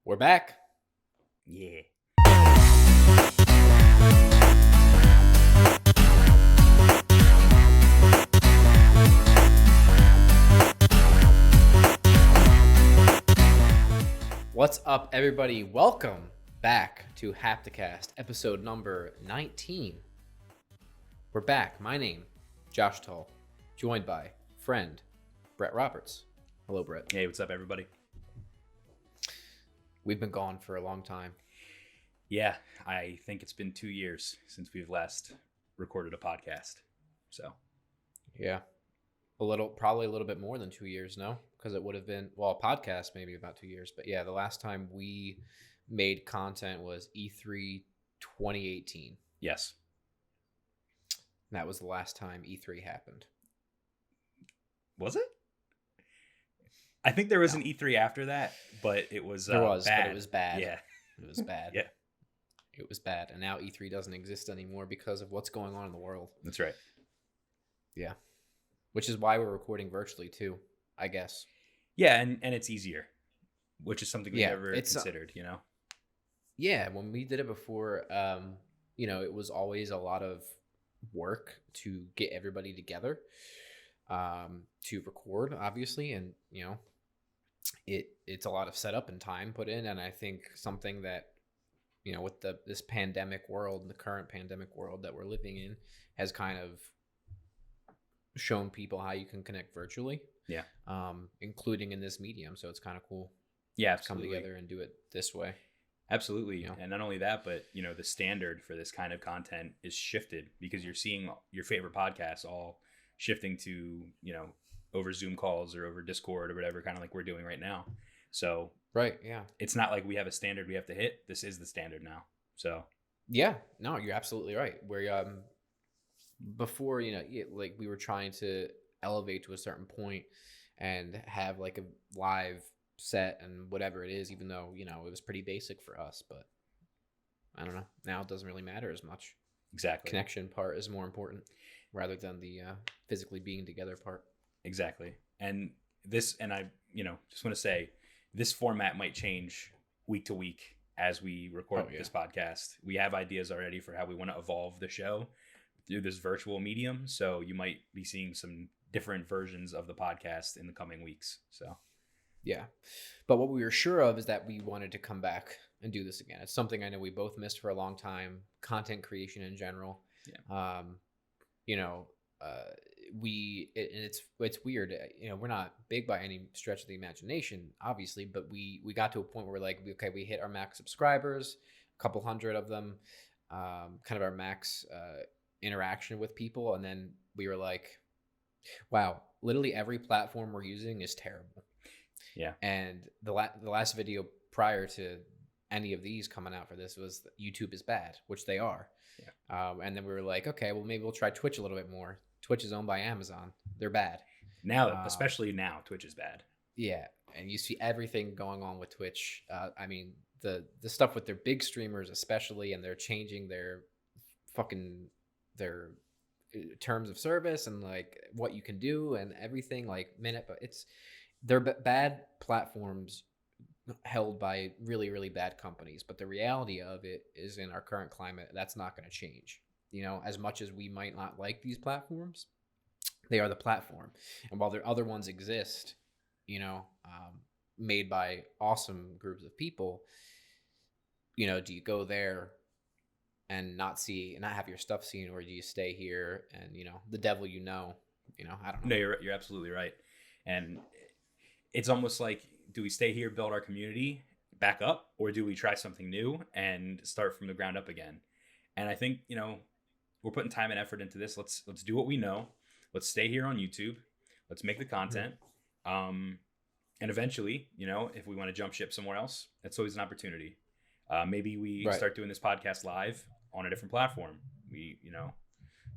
We're back. Yeah. What's up, everybody? Welcome back to Hapticast, episode number 19. We're back. My name, Josh Tull, joined by friend Brett Roberts. Hello, Brett. Hey, what's up, everybody? We've been gone for a long time. Yeah, I think it's been 2 years since we've last recorded a podcast. So, Yeah. Probably a little bit more than 2 years, no? Because it would have been, a podcast maybe about 2 years. But yeah, the last time we made content was E3 2018. yes. And that was the last time E3 happened. Was it? I think there was an E3 after that, but it was There was, bad. but it was bad. Yeah. It was bad. Yeah. It was bad. And now E3 doesn't exist anymore because of what's going on in the world. That's right. Yeah. Which is why we're recording virtually too, I guess. Yeah, and it's easier, which is something we never it's considered, you know? Yeah, when we did it before, it was always a lot of work to get everybody together to record, obviously. And, it's a lot of setup and time put in. And I think something that, with this pandemic world, the current pandemic world that we're living in, has kind of shown people how you can connect virtually. Yeah. Including in this medium. So it's kind of cool. Yeah, to come together and do it this way. Absolutely. And not only that, but the standard for this kind of content is shifted because you're seeing your favorite podcasts all shifting to, over Zoom calls or over Discord or whatever, kind of like we're doing right now. So right. Yeah. It's not like we have a standard we have to hit. This is the standard now. So yeah, no, you're absolutely right. Where before, like we were trying to elevate to a certain point and have like a live set and whatever it is, even though, it was pretty basic for us, but I don't know. Now it doesn't really matter as much. Exactly. Connection part is more important rather than the physically being together part. Exactly. And I, just want to say this format might change week to week as we record this podcast. We have ideas already for how we want to evolve the show through this virtual medium. So you might be seeing some different versions of the podcast in the coming weeks. So yeah. But what we were sure of is that we wanted to come back and do this again. It's something I know we both missed for a long time, content creation in general. Yeah. It's weird. We're not big by any stretch of the imagination, obviously, but we got to a point where we're like, okay, we hit our max subscribers, a couple hundred of them, kind of our max interaction with people. And then we were like, wow, literally every platform we're using is terrible. Yeah. And the last video prior to any of these coming out for this was YouTube is bad, which they are. Yeah. And then we were like, okay, well, maybe we'll try Twitch a little bit more. Twitch is owned by Amazon. They're bad. Now, especially now, Twitch is bad. Yeah. And you see everything going on with Twitch. The stuff with their big streamers, especially, and they're changing their terms of service and like what you can do and everything but they're bad platforms held by really, really bad companies. But the reality of it is, in our current climate, that's not going to change. As much as we might not like these platforms, they are the platform. And while there other ones exist, made by awesome groups of people, do you go there and not have your stuff seen, or do you stay here and the devil I don't know. No, you're absolutely right. And it's almost like, do we stay here, build our community back up, or do we try something new and start from the ground up again? And I think we're putting time and effort into this. Let's do what we know. Let's stay here on YouTube. Let's make the content. And eventually, if we want to jump ship somewhere else, that's always an opportunity. Maybe we start doing this podcast live on a different platform.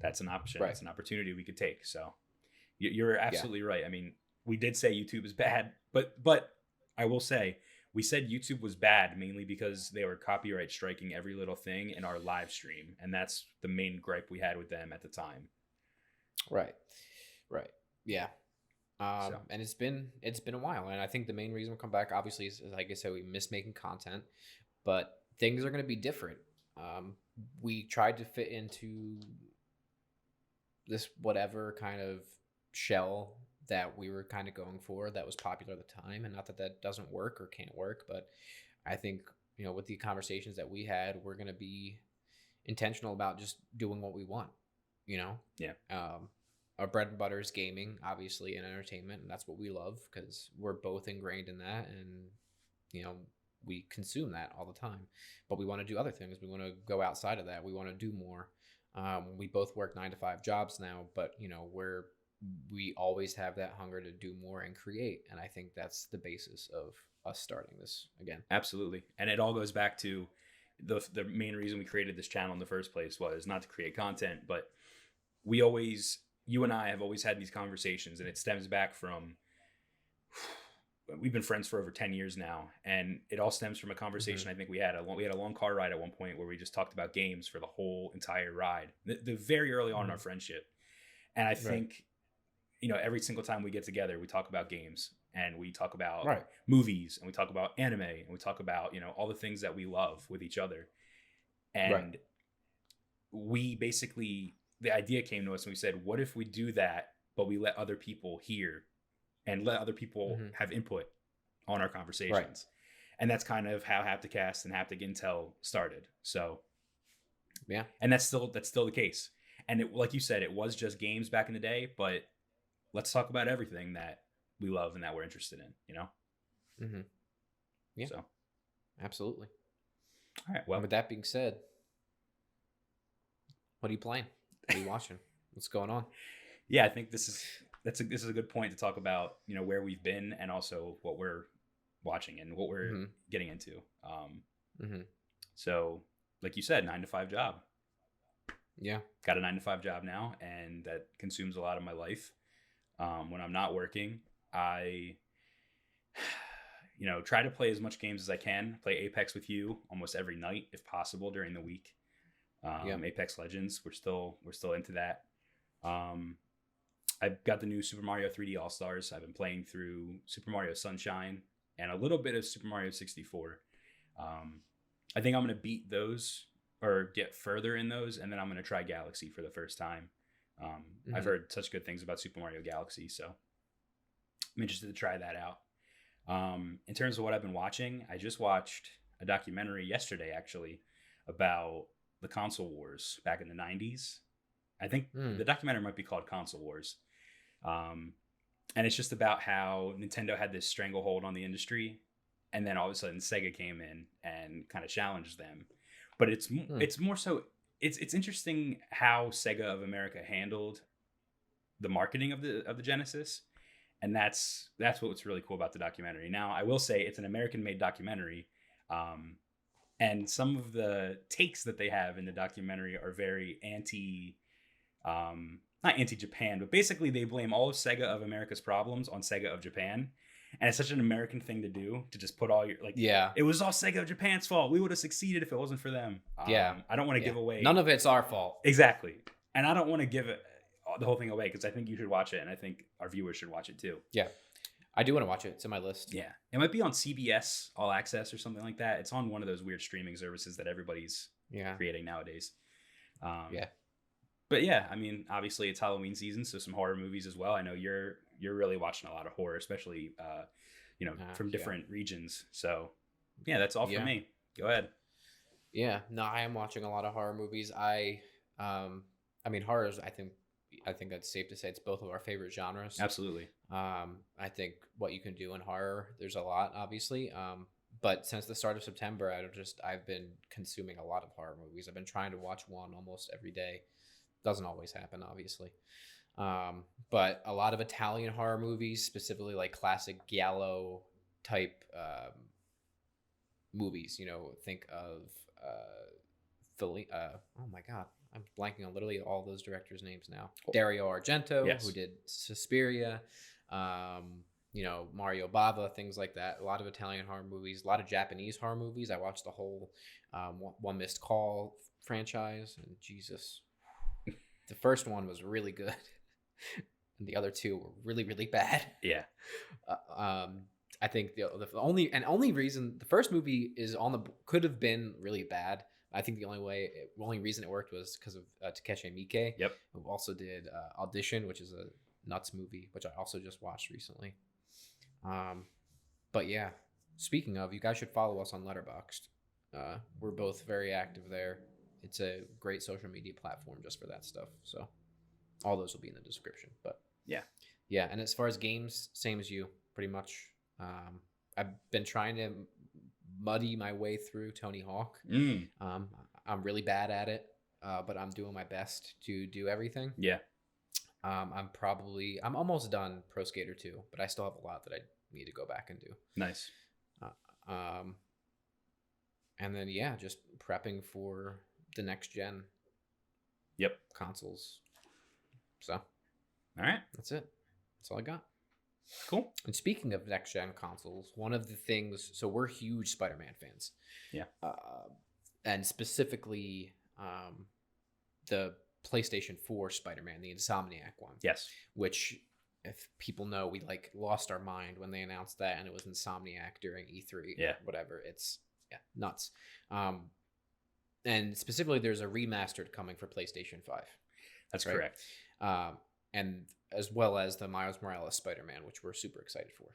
That's an option. Right. That's an opportunity we could take. So you're absolutely right. I mean, we did say YouTube is bad, but I will say we said YouTube was bad mainly because they were copyright striking every little thing in our live stream. And that's the main gripe we had with them at the time. Right. Yeah. So And it's been a while, and I think the main reason we come back, obviously, is like I said, we miss making content, but things are going to be different. We tried to fit into this whatever kind of shell that we were kind of going for that was popular at the time, and not that that doesn't work or can't work, but I think with the conversations that we had, we're going to be intentional about just doing what we want. You know, yeah, um, our bread and butter is gaming, obviously, and entertainment, and that's what we love because we're both ingrained in that, and you know we consume that all the time. But we want to do other things. We want to go outside of that. We want to do more. We both work 9 to 5 jobs now, but we always have that hunger to do more and create, and I think that's the basis of us starting this again. absolutely. And it all goes back to the main reason we created this channel in the first place was not to create content, but you and I have always had these conversations, and it stems back from we've been friends for over 10 years now, and it all stems from a conversation. I think we had a long car ride at one point where we just talked about games for the whole entire ride, the very early on in our friendship. And I Right. think every single time we get together, we talk about games, and we talk about Right. movies, and we talk about anime, and we talk about all the things that we love with each other. Right. And we basically, the idea came to us, and we said, what if we do that, but we let other people hear and let other people Hmm. have input on our conversations? And that's kind of how Hapticast and Haptic Intel started. So, Yeah. and that's still the case. And like you said, it was just games back in the day, but let's talk about everything that we love and that we're interested in. Hmm. Yeah. So, Absolutely. all right, And well, with that being said, what are you playing? What are you watching? What's going on? yeah, I think this is a good point to talk about where we've been, and also what we're watching and what we're Hmm. getting into. Hmm. So, like you said, 9 to 5 job. Yeah. Got a 9 to 5 job now, and that consumes a lot of my life. When I'm not working, I try to play as much games as I can. Play Apex with you almost every night if possible during the week. Yeah. Apex Legends, we're still into that. I've got the new Super Mario 3D All Stars. I've been playing through Super Mario Sunshine and a little bit of Super Mario 64. I think I'm going to beat those or get further in those, and then I'm going to try Galaxy for the first time. I've heard such good things about Super Mario Galaxy, so I'm interested to try that out. In terms of what I've been watching, I just watched a documentary yesterday, actually, about the console wars back in the 90s. I think the documentary might be called Console Wars. And it's just about how Nintendo had this stranglehold on the industry, and then all of a sudden Sega came in and kind of challenged them. But it's more so it's interesting how Sega of America handled the marketing of the Genesis, and that's what's really cool about the documentary. Now, I will say it's an American-made documentary, and some of the takes that they have in the documentary are very not anti-Japan, but basically they blame all of Sega of America's problems on Sega of Japan. And it's such an American thing to do, to just put all your Yeah. it was all Sega of Japan's fault. We would have succeeded if it wasn't for them. Yeah. I don't want to Yeah. give away None of it's our fault. exactly, and I don't want to give the whole thing away because I think you should watch it, and I think our viewers should watch it too. Yeah. I do want to watch it. It's in my list. Yeah, it might be on CBS All Access or something like that. It's on one of those weird streaming services that everybody's creating nowadays. Yeah. But yeah, I mean, obviously it's Halloween season, so some horror movies as well. I know you're really watching a lot of horror, especially from different regions. So yeah, that's all for me. Go ahead. Yeah, no, I am watching a lot of horror movies. I mean, horrors. I think that's safe to say it's both of our favorite genres. Absolutely. I think what you can do in horror, there's a lot, obviously. But since the start of September, I've been consuming a lot of horror movies. I've been trying to watch one almost every day. Doesn't always happen, obviously. But a lot of Italian horror movies, specifically like classic giallo type movies. Think of oh my god, I'm blanking on literally all those directors' names now. Dario Argento, Yes. who did Suspiria, Mario Bava, things like that. A lot of Italian horror movies, a lot of Japanese horror movies. I watched the whole One Missed Call franchise, and Jesus, the first one was really good. and the other two were really, really bad. Yeah. I think the only reason the first movie is could have been really bad. I think the only reason it worked was because of Takeshi Miike, Yep. who also did Audition, which is a nuts movie, which I also just watched recently. But yeah, speaking of, you guys should follow us on Letterboxd. We're both very active there. It's a great social media platform just for that stuff. So all those will be in the description. But yeah. And as far as games, same as you, pretty much. I've been trying to muddy my way through Tony Hawk. I'm really bad at it, but I'm doing my best to do everything. Yeah. I'm almost done Pro Skater 2, but I still have a lot that I need to go back and do. Nice. And then just prepping for the next gen. Yep. Consoles. So, all right, that's it. That's all I got. Cool. And speaking of next gen consoles, one of the things, so we're huge Spider-Man fans. Yeah. And specifically, the PlayStation 4 Spider-Man, the Insomniac one. Yes. Which, if people know, we lost our mind when they announced that, and it was Insomniac during E3. Yeah. Whatever. It's nuts. And specifically, there's a remastered coming for PlayStation 5. That's right? Correct. And as well as the Miles Morales Spider-Man, which we're super excited for.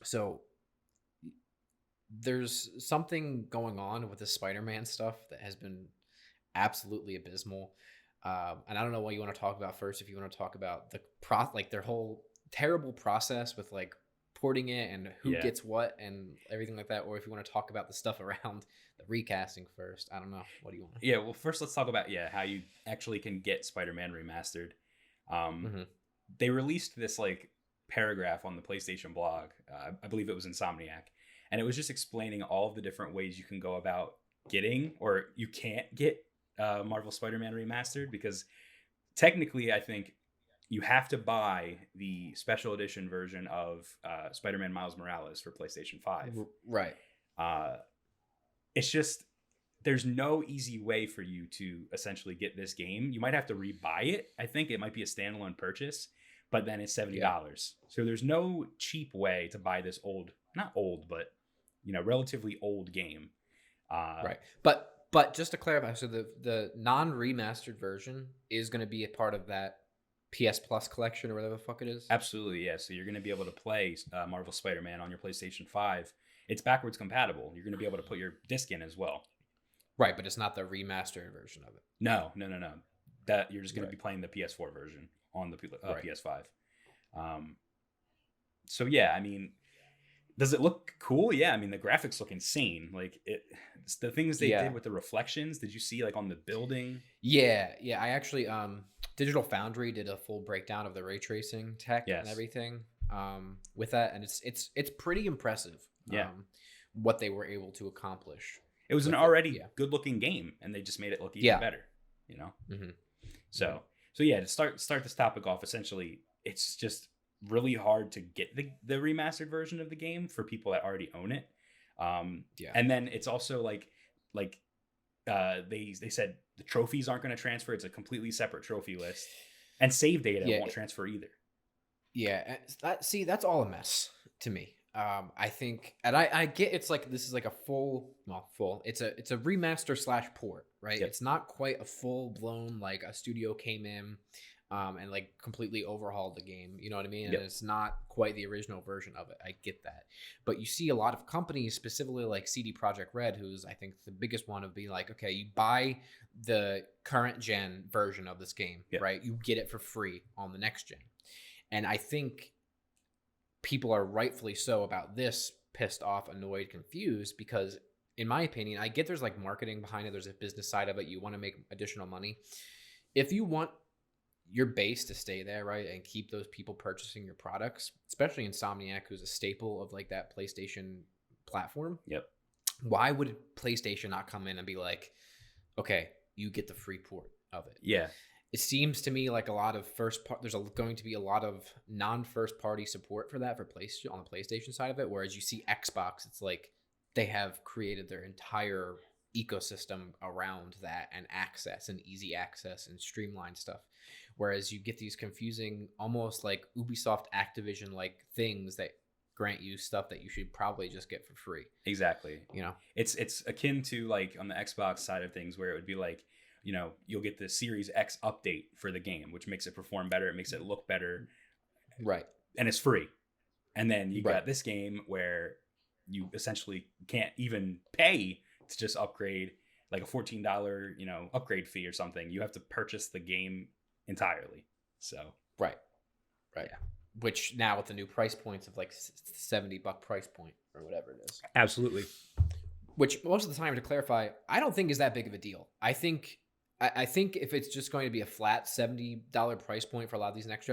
So there's something going on with the Spider-Man stuff that has been absolutely abysmal. And I don't know what you want to talk about first. If you want to talk about their whole terrible process with porting it and who gets what and everything like that, or if you want to talk about the stuff around the recasting first. I don't know. What do you want? Yeah, well, first let's talk about how you actually can get Spider-Man remastered. They released this paragraph on the PlayStation blog. I believe it was Insomniac, and it was just explaining all of the different ways you can go about getting, or you can't get, Marvel Spider-Man remastered, because technically I think you have to buy the special edition version of Spider-Man Miles Morales for PlayStation 5. Right. It's just, there's no easy way for you to essentially get this game. You might have to rebuy it. I think it might be a standalone purchase, but then it's $70. Yeah. So there's no cheap way to buy this not old, but relatively old game. Right. But just to clarify, so the non-remastered version is going to be a part of that PS Plus collection or whatever the fuck it is? Absolutely, yeah. So you're going to be able to play Marvel Spider-Man on your PlayStation 5. It's backwards compatible. You're going to be able to put your disc in as well. Right, but it's not the remastered version of it. No. That you're just going to be playing the PS4 version on the PS5. So yeah, I mean, does it look cool? Yeah, I mean, the graphics look insane. The things they did with the reflections. Did you see on the building? Yeah. I actually Digital Foundry did a full breakdown of the ray tracing tech and everything with that, and it's pretty impressive. Yeah, what they were able to accomplish. It was an already good-looking game, and they just made it look even better. Mm-hmm. So yeah, to start this topic off, essentially, it's just really hard to get the remastered version of the game for people that already own it. And then it's also they said the trophies aren't going to transfer. It's a completely separate trophy list, and save data won't transfer either. Yeah, that's all a mess to me. I think, and I get this is a full. It's a remaster / port, right? Yep. It's not quite a full blown a studio came in, and completely overhauled the game. You know what I mean? And it's not quite the original version of it. I get that, but you see a lot of companies, specifically CD Projekt Red, who's I think the biggest one, of being okay, you buy the current gen version of this game, right? You get it for free on the next gen, and I think people are rightfully so about this, pissed off, annoyed, confused, because in my opinion, I get there's marketing behind it. There's a business side of it. You want to make additional money. If you want your base to stay there, right, and keep those people purchasing your products, especially Insomniac, who's a staple of that PlayStation platform. Yep. Why would PlayStation not come in and be okay, you get the free port of it? Yeah. It seems to me like a lot of there's going to be a lot of non-first party support for that on the PlayStation side of it, whereas you see Xbox, it's they have created their entire ecosystem around that, and access and easy access and streamlined stuff. whereas you get these confusing, almost like Ubisoft Activision like things that grant you stuff that you should probably just get for free. Exactly. You know, It's akin to like on the Xbox side of things where it would be like, you'll get the Series X update for the game, which makes it perform better, it makes it look better, right? and it's free. And then you Right. got this game where you essentially can't even pay to just upgrade, like a $14, upgrade fee or something. You have to purchase the game entirely. So Right. Right. yeah, Which now with the new price points of like $70 price point or whatever it is, absolutely. which most of the time, to clarify, I don't think is that big of a deal. I think if it's just going to be a flat $70 price point for a lot of these next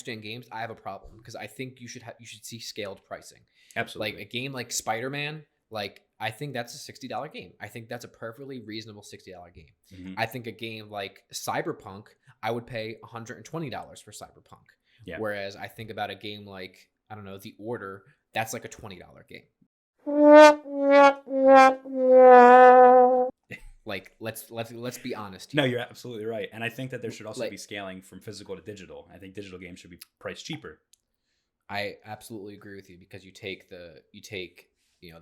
gen games, I have a problem, because I think you should see scaled pricing. Absolutely. Like a game like Spider-Man, like I think that's a $60 game. I think that's a perfectly reasonable $60 game. Mm-hmm. I think a game like Cyberpunk, I would pay $120 for Cyberpunk. Yeah. Whereas I think about a game like, I don't know, The Order, that's like a $20 game. Like let's be honest here. No, you're absolutely right. And I think that there should also Like, be scaling from physical to digital. I think digital games should be priced cheaper. I absolutely agree with you, because you take the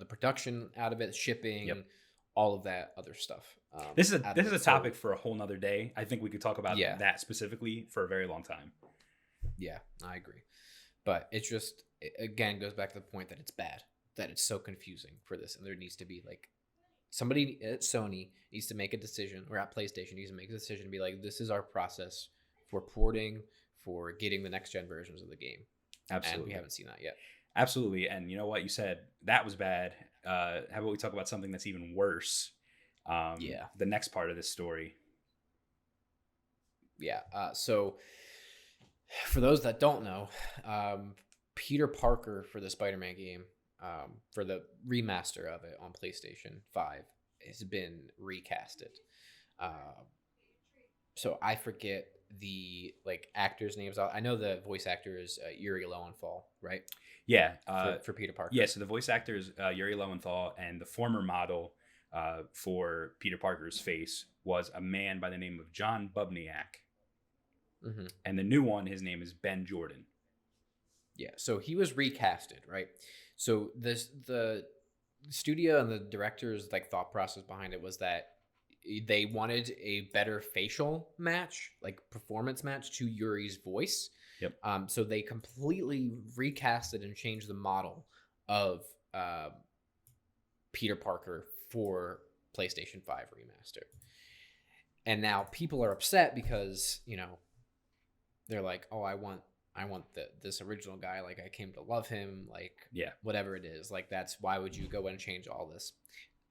production out of it, shipping, Yep. all of that other stuff. This is a topic for a whole nother day. I think we could talk about Yeah. that specifically for a very long time. Yeah, I agree. But it again goes back to the point that it's bad, that it's so confusing for this, and there needs to be like somebody at Sony needs to make a decision, or at PlayStation needs to make a decision to be like, this is our process for porting, for getting the next gen versions of the game. Absolutely. And we haven't seen that yet. Absolutely. And you know what you said? That was bad. How about we talk about something that's even worse? Yeah. The next part of this story. Yeah. So for those that don't know, Peter Parker for the Spider-Man game, for the remaster of it on PlayStation 5, has been recasted. So I forget the actors' names. I know the voice actor is Yuri Lowenthal, right? Yeah. For Peter Parker. Yeah. So the voice actor is Yuri Lowenthal, and the former model for Peter Parker's face was a man by the name of John Bubniak. Mm-hmm. And the new one, his name is Ben Jordan. Yeah. So he was recasted, right? So the studio and the director's thought process behind it was that they wanted a better facial match, performance match to Yuri's voice. Yep. So they completely recasted and changed the model of Peter Parker for PlayStation 5 remaster. And now people are upset because, they're like, oh, I want this original guy. I came to love him. Yeah. Whatever it is. That's why would you go and change all this?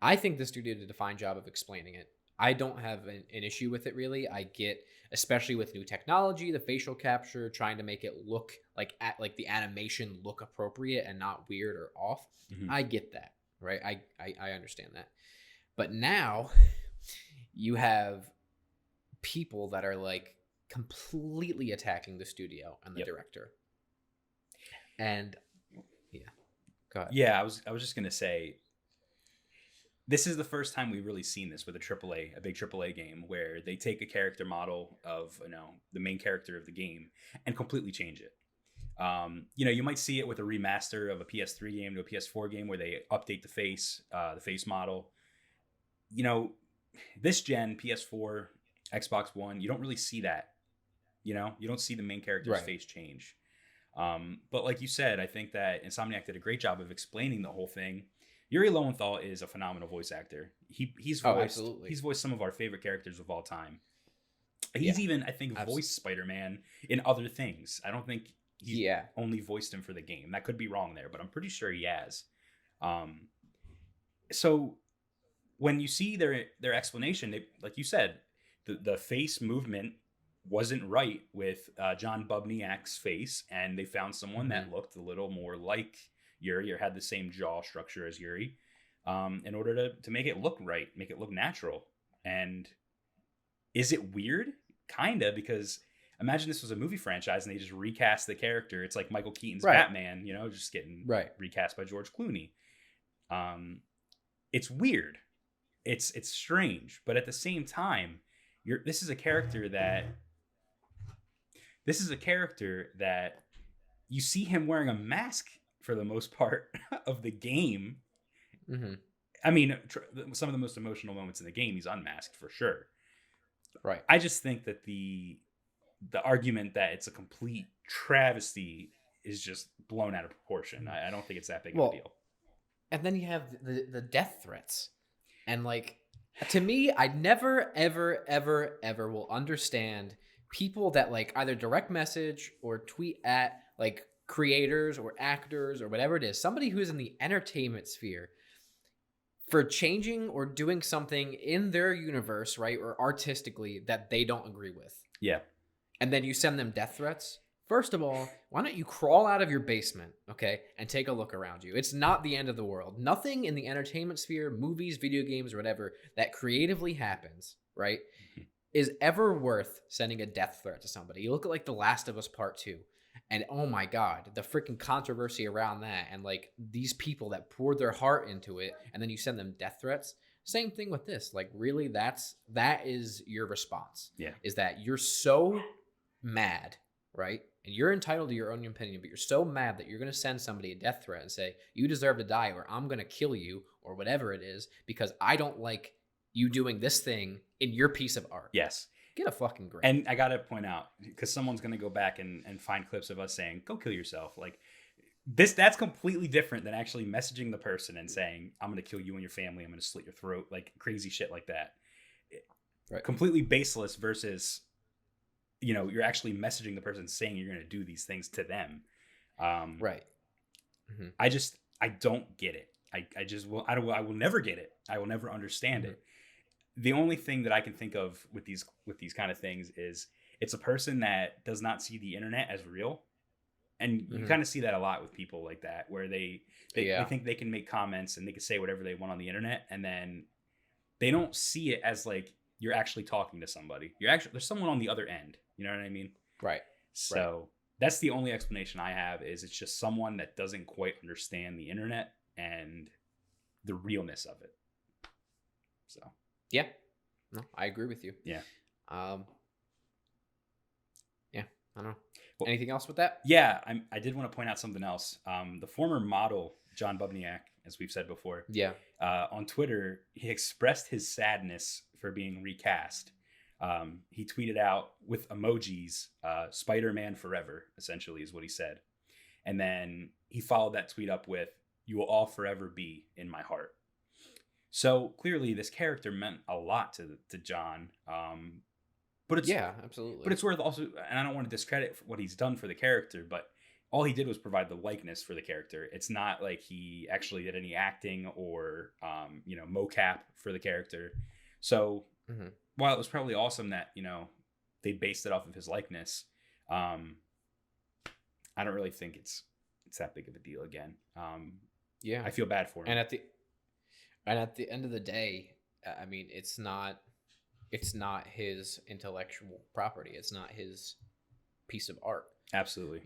I think the studio did a fine job of explaining it. I don't have an issue with it, really. I get, especially with new technology, the facial capture, trying to make it look like the animation look appropriate and not weird or off. Mm-hmm. I get that, right? I understand that. But now you have people that are completely attacking the studio and the Yep. director. And yeah, go ahead. Yeah, I was just gonna say, this is the first time we've really seen this with a big AAA game, where they take a character model of the main character of the game and completely change it. You might see it with a remaster of a PS3 game to a PS4 game where they update the face model. This gen, PS4, Xbox One, you don't really see that. You don't see the main character's face change. But like you said, I think that Insomniac did a great job of explaining the whole thing. Yuri Lowenthal is a phenomenal voice actor. He's voiced some of our favorite characters of all time. He's even, I think, voiced Spider-Man in other things. I don't think he's only voiced him for the game. That could be wrong there, but I'm pretty sure he has. So when you see their explanation, like you said, the face movement wasn't right with John Bubniak's face, and they found someone that looked a little more like Yuri or had the same jaw structure as Yuri, in order to make it look right, make it look natural. And is it weird? Kinda, because imagine this was a movie franchise and they just recast the character. It's like Michael Keaton's Batman, just getting recast by George Clooney. It's weird. It's strange, but at the same time, this is a character that this is a character that you see him wearing a mask for the most part of the game. Mm-hmm. I mean, some of the most emotional moments in the game, he's unmasked for sure. Right. I just think that the argument that it's a complete travesty is just blown out of proportion. I don't think it's that big of a deal. And then you have the death threats. And like, to me, I never, ever, ever, ever will understand people that like either direct message or tweet at like creators or actors or whatever it is, somebody who's in the entertainment sphere, for changing or doing something in their universe, right, or artistically that they don't agree with. Yeah. And then you send them death threats. First of all, why don't you crawl out of your basement, okay, and take a look around you? It's not the end of the world. Nothing in the entertainment sphere, movies, video games, or whatever, that creatively happens, right, is ever worth sending a death threat to somebody. You look at like The Last of Us Part 2, and oh my God, the freaking controversy around that, and like these people that poured their heart into it, and then you send them death threats. Same thing with this. Like, really, that is your response. Yeah. Is that you're so mad, right? And you're entitled to your own opinion, but you're so mad that you're going to send somebody a death threat and say, you deserve to die, or I'm going to kill you, or whatever it is, because I don't like you doing this thing in your piece of art. Yes. Get a fucking grip. And I got to point out, because someone's going to go back and find clips of us saying, go kill yourself. Like, that's completely different than actually messaging the person and saying, I'm going to kill you and your family. I'm going to slit your throat. Like, crazy shit like that. Right. Completely baseless versus, you know, you're actually messaging the person saying you're going to do these things to them. Right. Mm-hmm. I don't get it. I will never get it. I will never understand it. The only thing that I can think of with these kind of things is it's a person that does not see the internet as real. And you kind of see that a lot with people like that, where they think they can make comments and they can say whatever they want on the internet, and then they don't see it as like you're actually talking to somebody. There's someone on the other end. You know what I mean? Right. So that's the only explanation I have, is it's just someone that doesn't quite understand the internet and the realness of it. So yeah, no, I agree with you. Yeah. Yeah, I don't know. Well, anything else with that? Yeah, I did want to point out something else. The former model, John Bubniak, as we've said before, on Twitter, he expressed his sadness for being recast. He tweeted out with emojis, Spider-Man forever, essentially is what he said. And then he followed that tweet up with, you will all forever be in my heart. So clearly this character meant a lot to John. But it's, absolutely. But it's worth also, and I don't want to discredit what he's done for the character, but all he did was provide the likeness for the character. It's not like he actually did any acting or, mocap for the character. So while it was probably awesome that, they based it off of his likeness, I don't really think it's that big of a deal again. I feel bad for him. And at the end of the day, I mean, it's not his intellectual property. It's not his piece of art. Absolutely.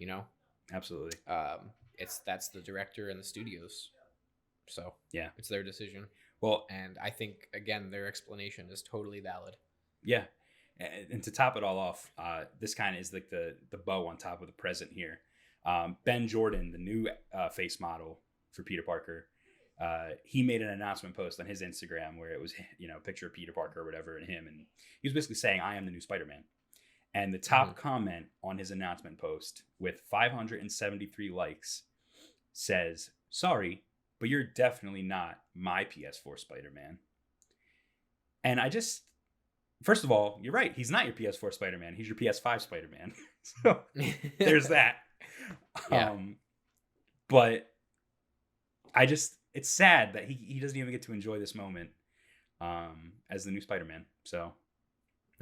Absolutely. That's the director and the studios. So yeah, it's their decision. Well, and I think again, their explanation is totally valid. Yeah. And to top it all off, this kind of is like the bow on top of the present here. Ben Jordan, the new face model for Peter Parker, he made an announcement post on his Instagram where it was, a picture of Peter Parker or whatever and him. And he was basically saying, I am the new Spider-Man. And the top comment on his announcement post with 573 likes says, sorry, but you're definitely not my PS4 Spider-Man. And first of all, you're right. He's not your PS4 Spider-Man. He's your PS5 Spider-Man. So there's that. Yeah. But it's sad that he doesn't even get to enjoy this moment as the new Spider-Man. So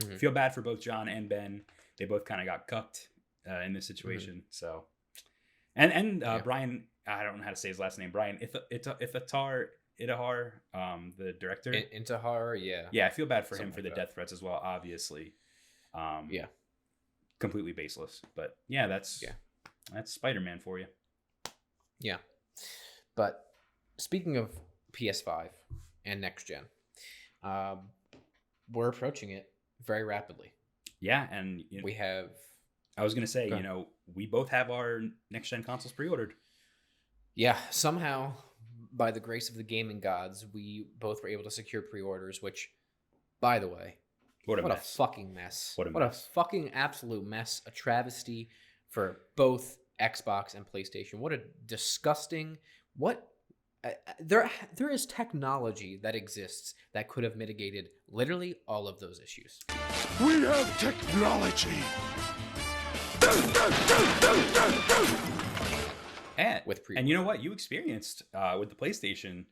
I feel bad for both John and Ben. They both kind of got cucked in this situation. So, and Brian, I don't know how to say his last name. Brian Itahar, the director. Intihar, yeah. Yeah, I feel bad for him for the death threats as well, obviously. Completely baseless. But yeah, that's Spider-Man for you. Yeah. But speaking of PS5 and next gen, we're approaching it very rapidly. Yeah, and we have I was gonna say, Okay. we both have our next gen consoles pre-ordered. Yeah, somehow, by the grace of the gaming gods, we both were able to secure pre-orders, which, by the way, What a what a mess! fucking mess. What a What a mess! fucking absolute mess. A travesty for both Xbox and PlayStation. What a disgusting, what there is technology that exists that could have mitigated literally all of those issues. We have technology. And With pre-order. and you know what? You experienced with the PlayStation,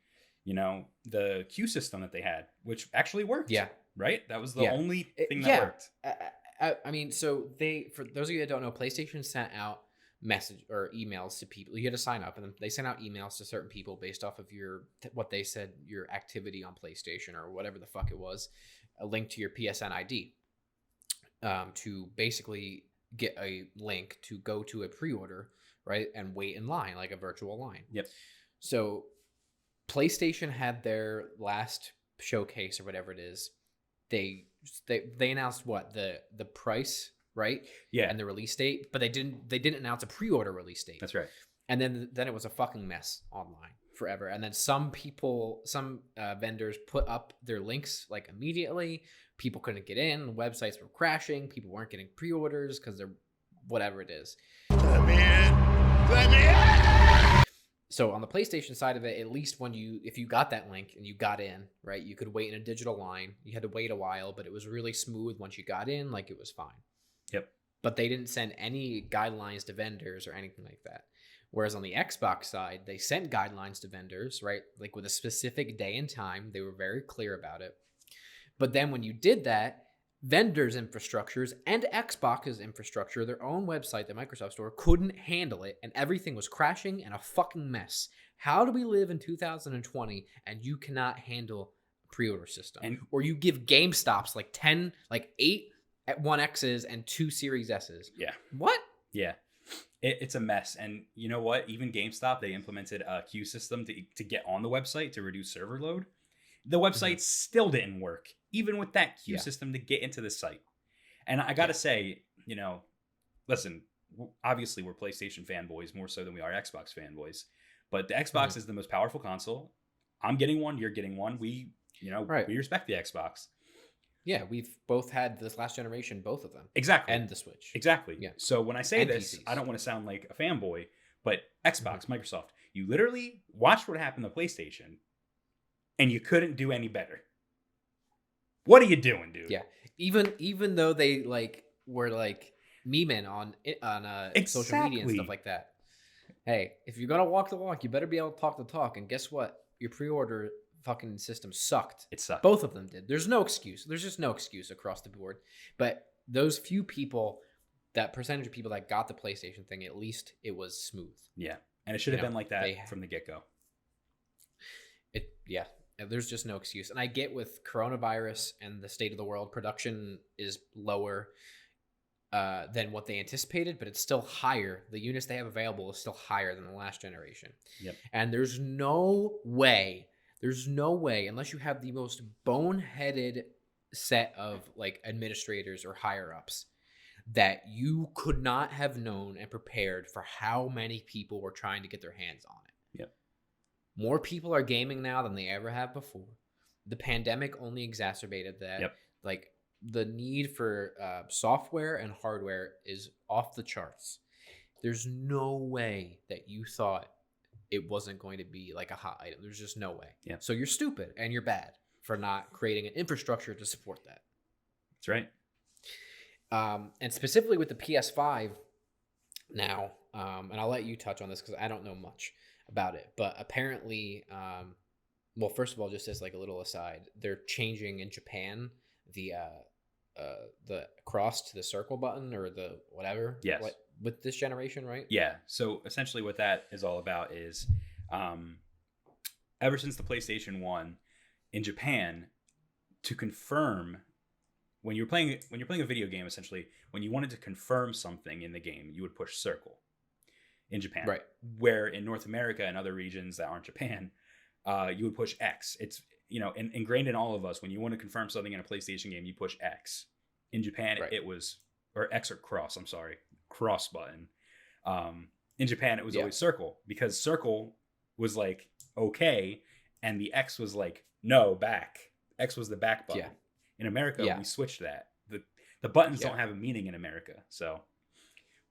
the queue system that they had, which actually worked. Yeah. Right? That was the Yeah. only thing that Yeah. worked. I mean, so for those of you that don't know, PlayStation sent out message or emails to people. You had to sign up, and then they sent out emails to certain people based off of what they said your activity on PlayStation or whatever the fuck it was, a link to your PSN ID, to basically get a link to go to a pre-order, right, and wait in line like a virtual line. Yep. So PlayStation had their last showcase or whatever it is. They announced what the price, right? Yeah. And the release date, but they didn't announce a pre-order release date. That's right. And then it was a fucking mess online forever. And then some vendors put up their links like immediately. People couldn't get in. Websites were crashing. People weren't getting pre-orders because they're whatever it is. Let me in. Let me in. So on the PlayStation side of it, at least if you got that link and you got in, right, you could wait in a digital line. You had to wait a while, but it was really smooth once you got in, like it was fine. Yep. But they didn't send any guidelines to vendors or anything like that. Whereas on the Xbox side, they sent guidelines to vendors, right? Like with a specific day and time. They were very clear about it. But then when you did that, vendors' infrastructures and Xbox's infrastructure, their own website, the Microsoft Store, couldn't handle it, and everything was crashing and a fucking mess. How do we live in 2020 and you cannot handle a pre-order system? Or you give GameStops like 8 at 1Xs and 2 Series S's. Yeah. What? Yeah. It's a mess. And you know what? Even GameStop, they implemented a queue system to get on the website to reduce server load. The website still didn't work, even with that queue system to get into the site. And I got to say, listen, obviously we're PlayStation fanboys more so than we are Xbox fanboys. But the Xbox is the most powerful console. I'm getting one. You're getting one. We respect the Xbox. Yeah, we've both had this last generation, both of them. Exactly. And the Switch. Exactly. Yeah. So when I say And this, PCs. I don't want to sound like a fanboy, but Xbox, Microsoft, you literally watched what happened to PlayStation, and you couldn't do any better. What are you doing, dude? Yeah. Even though they were memeing on social media and stuff like that. Hey, if you're gonna walk the walk, you better be able to talk the talk. And guess what? Your pre-order fucking system sucked. It sucked. Both of them did. There's no excuse. There's just no excuse across the board. But those few people, that percentage of people that got the PlayStation thing, at least it was smooth. Yeah. And it should have been like that from the get-go. There's just no excuse. And I get with coronavirus and the state of the world, production is lower than what they anticipated, but it's still higher. The units they have available is still higher than the last generation. Yep. And there's no way, unless you have the most boneheaded set of administrators or higher ups, that you could not have known and prepared for how many people were trying to get their hands on it. Yep. More people are gaming now than they ever have before. The pandemic only exacerbated that. Yep. The need for software and hardware is off the charts. There's no way that you thought it wasn't going to be a hot item. There's just no way. Yeah. So you're stupid and you're bad for not creating an infrastructure to support that. That's right. And specifically with the PS5 now, and I'll let you touch on this because I don't know much about it, but apparently, well, first of all, just as a little aside, they're changing in Japan the cross to the circle button or the whatever. Yes. With this generation, right? Yeah. So essentially what that is all about is ever since the PlayStation 1 in Japan, to confirm when you're playing a video game, essentially, when you wanted to confirm something in the game, you would push circle in Japan. Right. Where in North America and other regions that aren't Japan, you would push X. It's ingrained in all of us. When you want to confirm something in a PlayStation game, you push X. In Japan, right. it was, or X or cross. I'm sorry. cross button. In Japan, it was Yeah. always circle, because circle was like okay, and the X was like no, back. X was the back button. Yeah. In America, Yeah. we switched that. The buttons Yeah. don't have a meaning in America, so.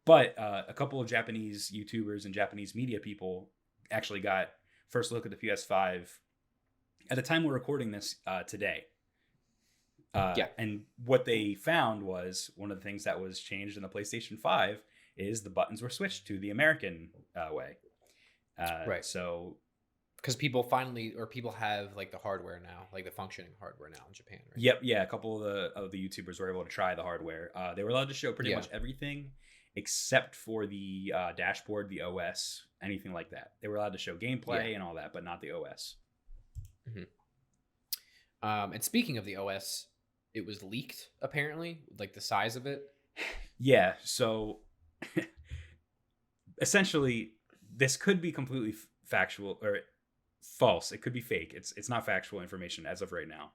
But a couple of Japanese YouTubers and Japanese media people actually got first look at the PS5 at the time we're recording this today. Yeah. And what they found was one of the things that was changed in the PlayStation 5 is the buttons were switched to the American way. Right. So, because people have like the hardware now, like the functioning hardware now in Japan, right? yep, yeah, a couple of the YouTubers were able to try the hardware. They were allowed to show pretty Yeah. much everything except for the dashboard, the OS, anything like that. They were allowed to show gameplay and all that, but not the OS. And speaking of the OS, it was leaked apparently, like the size of it. Yeah, so essentially, this could be completely factual or false. It could be fake. It's not factual information as of right now.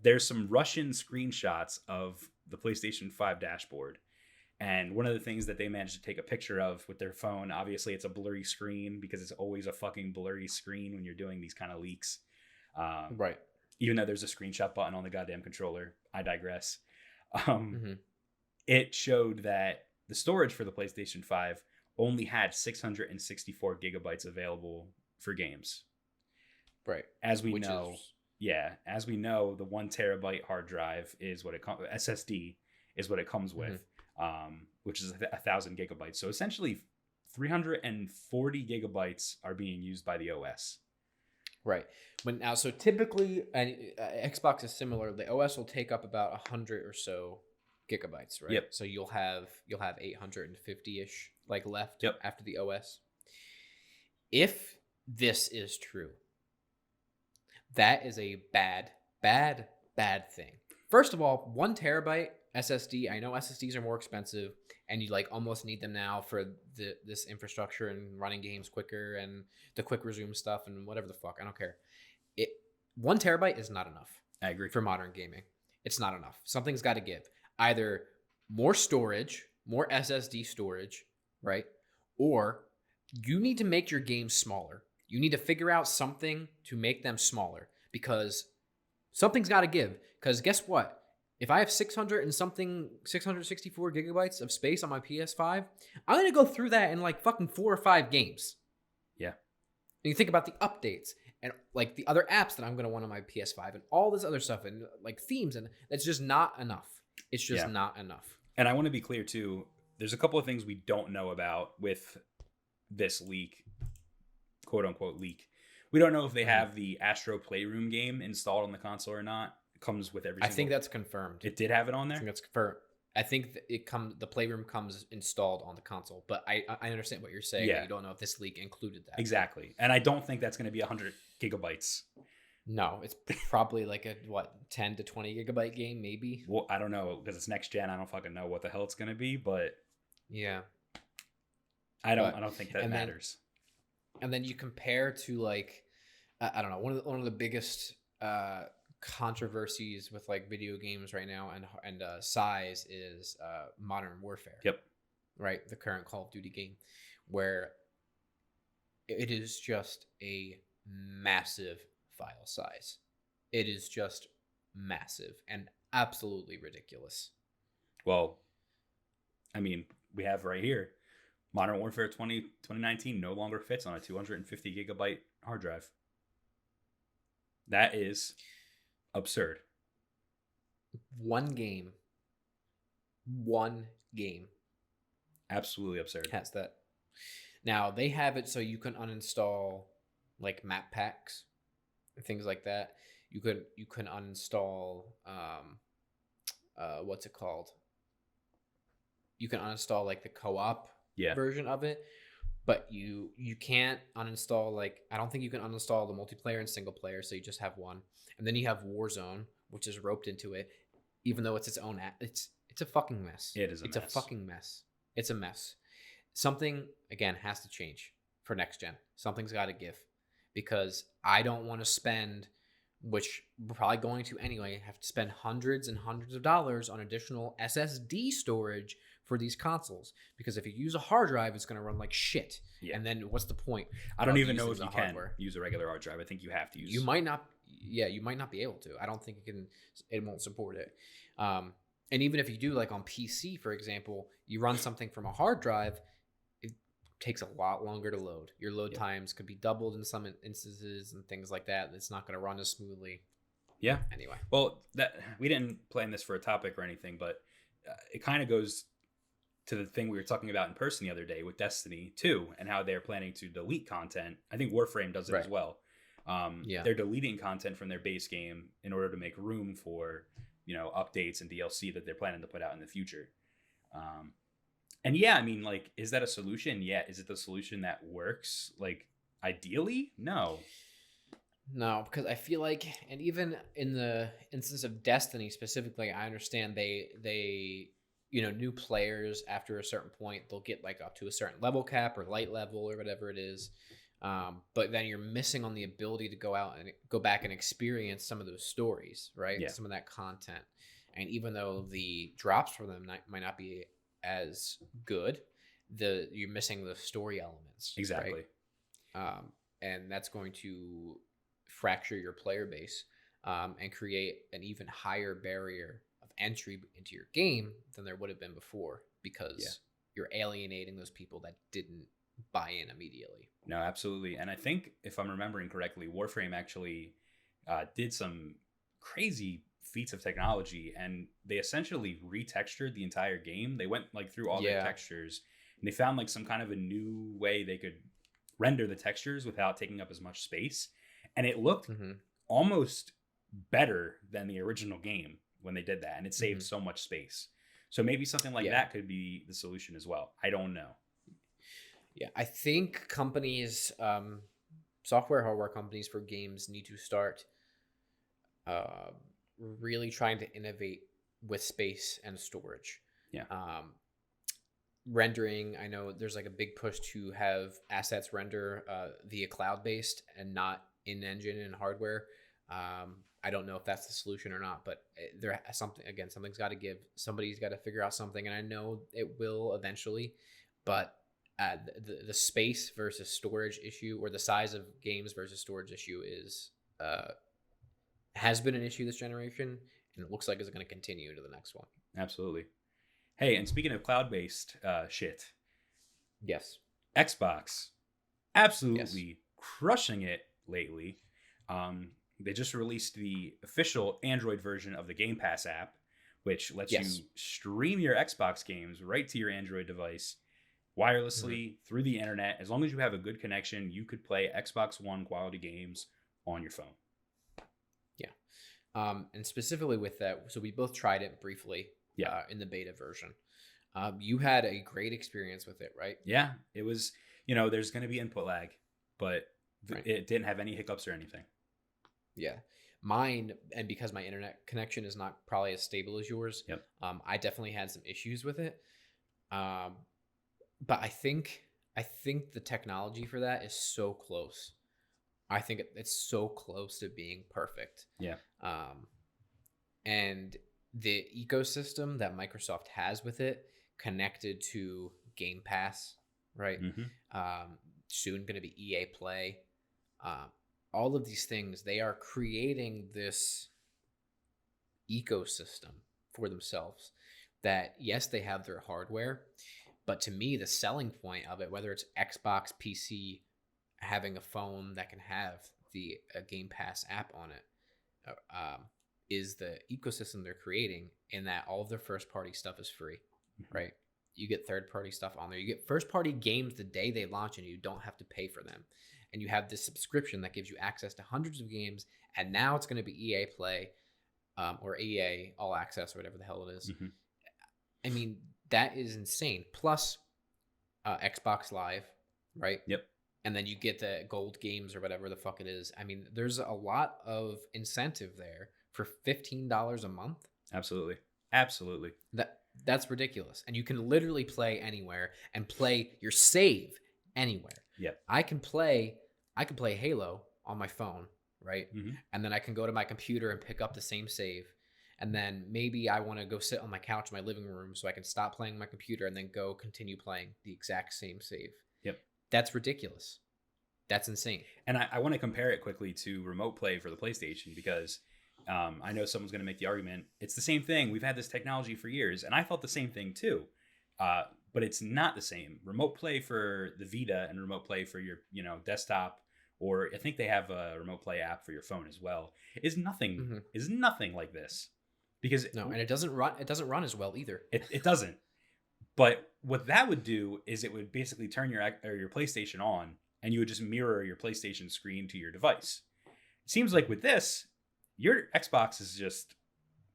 There's some Russian screenshots of the PlayStation 5 dashboard. And one of the things that they managed to take a picture of with their phone, obviously it's a blurry screen because it's always a fucking blurry screen when you're doing these kind of leaks. Right. Even though there's a screenshot button on the goddamn controller. I digress. It showed that the storage for the PlayStation 5 only had 664 gigabytes available for games. Right. As we know, the 1 terabyte hard drive is what it comes SSD is what it comes with, which is 1,000 gigabytes. So essentially 340 gigabytes are being used by the OS. Right. So typically, Xbox is similar. The OS will take up about 100 or so gigabytes, right? Yep. So you'll have 850-ish like left Yep. after the OS. If this is true, that is a bad thing. First of all, 1 terabyte SSD. I know SSDs are more expensive, and you like almost need them now for this infrastructure and running games quicker and the quick resume stuff and whatever the fuck. I don't care. 1 terabyte is not enough. I agree. For modern gaming, it's not enough. Something's got to give. Either more storage, more SSD storage, right? Or you need to make your games smaller. You need to figure out something to make them smaller, because something's got to give. Because guess what? If I have 664 gigabytes of space on my PS5, I'm going to go through that in like fucking 4 or 5 games. Yeah. And you think about the updates and like the other apps that I'm going to want on my PS5 and all this other stuff and like themes, and that's just not enough. It's just not enough. And I want to be clear too. There's a couple of things we don't know about with this leak, quote unquote leak. We don't know if they have the Astro Playroom game installed on the console or not. It comes with every. I think that's confirmed. It did have it on there. I think that's confirmed. I think the Playroom comes installed on the console, but I understand what you're saying. Yeah. You don't know if this leak included that. Exactly, and I don't think that's going to be 100 gigabytes. No, it's probably like a 10 to 20 gigabyte game, maybe. Well, I don't know because it's next gen. I don't fucking know what the hell it's going to be, but yeah, I don't think that matters. And then you compare to like I don't know, one of the biggest controversies with like video games right now and size is Modern Warfare. Yep. Right, the current Call of Duty game, where it is just a massive file size. It is just massive and absolutely ridiculous. Well, I mean, we have right here Modern Warfare 2019 no longer fits on a 250 gigabyte hard drive. That is absurd. One game Absolutely absurd. has that. Now they have it so you can uninstall like map packs and things like that. You can uninstall what's it called? You can uninstall like the co-op version of it, but you can't uninstall like I don't think you can uninstall the multiplayer and single player, so you just have one. And then you have Warzone, which is roped into it, even though it's its own app. It's a fucking mess. It is a mess. It's a fucking mess. It's a mess. Something again has to change for next gen. Something's got to give, because I don't want to spend, which we're probably going to anyway, have to spend hundreds and hundreds of dollars on additional SSD storage for these consoles, because if you use a hard drive, it's going to run like shit. Yeah. And then what's the point? I don't of even know using if the you hardware? can use a regular hard drive. I think you have to use. You might not. Yeah, you might not be able to. I don't think it can. It won't support it. And even if you do, like on PC, for example, you run something from a hard drive, it takes a lot longer to load. Your load times could be doubled in some instances and things like that. It's not going to run as smoothly. Yeah. Anyway. Well, that we didn't plan this for a topic or anything, but it kind of goes to the thing we were talking about in person the other day with Destiny 2 and how they're planning to delete content. I think Warframe does it as well. They're deleting content from their base game in order to make room for, updates and DLC that they're planning to put out in the future. And yeah, I mean, like, is that a solution? Yeah. Is it the solution that works? Like, ideally? No, because I feel like, and even in the instance of Destiny specifically, I understand they new players after a certain point, they'll get like up to a certain level cap or light level or whatever it is. But then you're missing on the ability to go out and go back and experience some of those stories, right? Yeah. Some of that content. And even though the drops for them might not be as good, you're missing the story elements. exactly. Right? And that's going to fracture your player base and create an even higher barrier of entry into your game than there would have been before, because you're alienating those people that didn't buy in immediately. No, absolutely. And I think if I'm remembering correctly, Warframe actually did some crazy feats of technology, and they essentially retextured the entire game. They went like through all their textures, and they found like some kind of a new way they could render the textures without taking up as much space. And it looked almost better than the original game when they did that. And it saved so much space. So maybe something like that could be the solution as well. I don't know. Yeah, I think companies, software, hardware companies for games need to start really trying to innovate with space and storage. Yeah. Rendering, I know there's like a big push to have assets render via cloud-based and not in-engine and hardware. I don't know if that's the solution or not, but something's got to give. Somebody's got to figure out something, and I know it will eventually, but the space versus storage issue, or the size of games versus storage issue, has been an issue this generation, and it looks like it's going to continue into the next one. Absolutely. Hey, and speaking of cloud-based shit, yes, Xbox absolutely crushing it lately. They just released the official Android version of the Game Pass app, which lets you stream your Xbox games right to your Android device wirelessly through the internet. As long as you have a good connection, you could play Xbox One quality games on your phone. Yeah. And specifically with that, so we both tried it briefly in the beta version. You had a great experience with it, right? Yeah, it was, there's going to be input lag, but it didn't have any hiccups or anything. Yeah. Mine, and because my internet connection is not probably as stable as yours, I definitely had some issues with it. But I think the technology for that is so close. I think it's so close to being perfect. Yeah. And the ecosystem that Microsoft has with it, connected to Game Pass, right? Soon going to be EA Play. All of these things, they are creating this ecosystem for themselves that, yes, they have their hardware, but to me, the selling point of it, whether it's Xbox, PC, having a phone that can have the Game Pass app on it, is the ecosystem they're creating, in that all of their first-party stuff is free, right? You get third-party stuff on there. You get first-party games the day they launch, and you don't have to pay for them. And you have this subscription that gives you access to hundreds of games, and now it's going to be EA Play, or EA All Access, or whatever the hell it is. I mean, that is insane. Plus, Xbox Live, right? Yep. And then you get the gold games or whatever the fuck it is. I mean, there's a lot of incentive there for $15 a month. Absolutely. That's ridiculous. And you can literally play anywhere and play your save anywhere. Yep. I can play Halo on my phone, right? And then I can go to my computer and pick up the same save, and then maybe I want to go sit on my couch in my living room so I can stop playing my computer and then go continue playing the exact same save. Yep. That's ridiculous. That's insane. And I want to compare it quickly to remote play for the PlayStation, because I know someone's going to make the argument, it's the same thing. We've had this technology for years. And I thought the same thing too. But it's not the same. Remote play for the Vita and remote play for your, desktop, or I think they have a remote play app for your phone as well, is nothing like this. Because no, and it doesn't run as well either. It doesn't. But what that would do is it would basically turn your PlayStation on, and you would just mirror your PlayStation screen to your device. It seems like with this, your Xbox is just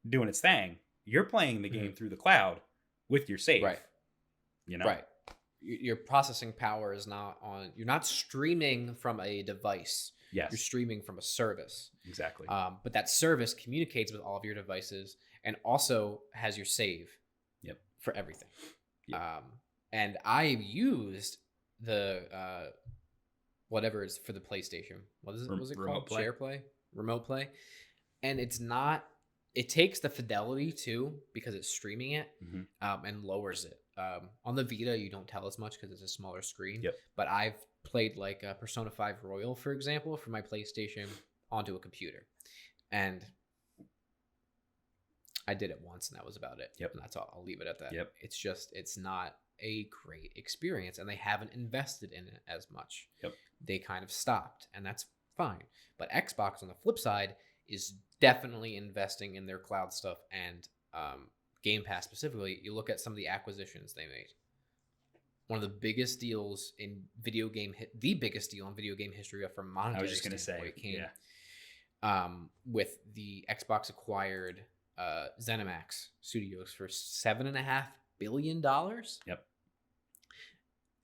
doing its thing. You're playing the game through the cloud with your save. Right. Right. Your processing power is not on. You're not streaming from a device. Yes. You're streaming from a service. Exactly. But that service communicates with all of your devices and also has your save. Yep. For everything. Yep. And I've used the whatever is for the PlayStation. What is it? What was it called? Play. SharePlay? Remote play. And it's not. It takes the fidelity too because it's streaming it and lowers it. On the Vita, you don't tell as much because it's a smaller screen. Yep. But I've played like Persona 5 Royal, for example, for my PlayStation onto a computer. And I did it once, and that was about it. Yep. And that's all. I'll leave it at that. Yep. It's not a great experience, and they haven't invested in it as much. Yep. They kind of stopped, and that's fine. But Xbox, on the flip side, is definitely investing in their cloud stuff and Game Pass specifically. You look at some of the acquisitions they made. One of the biggest deals in video game, the biggest deal in video game history from monetary. I was just going to say, with the Xbox acquired ZeniMax Studios for $7.5 billion. Yep.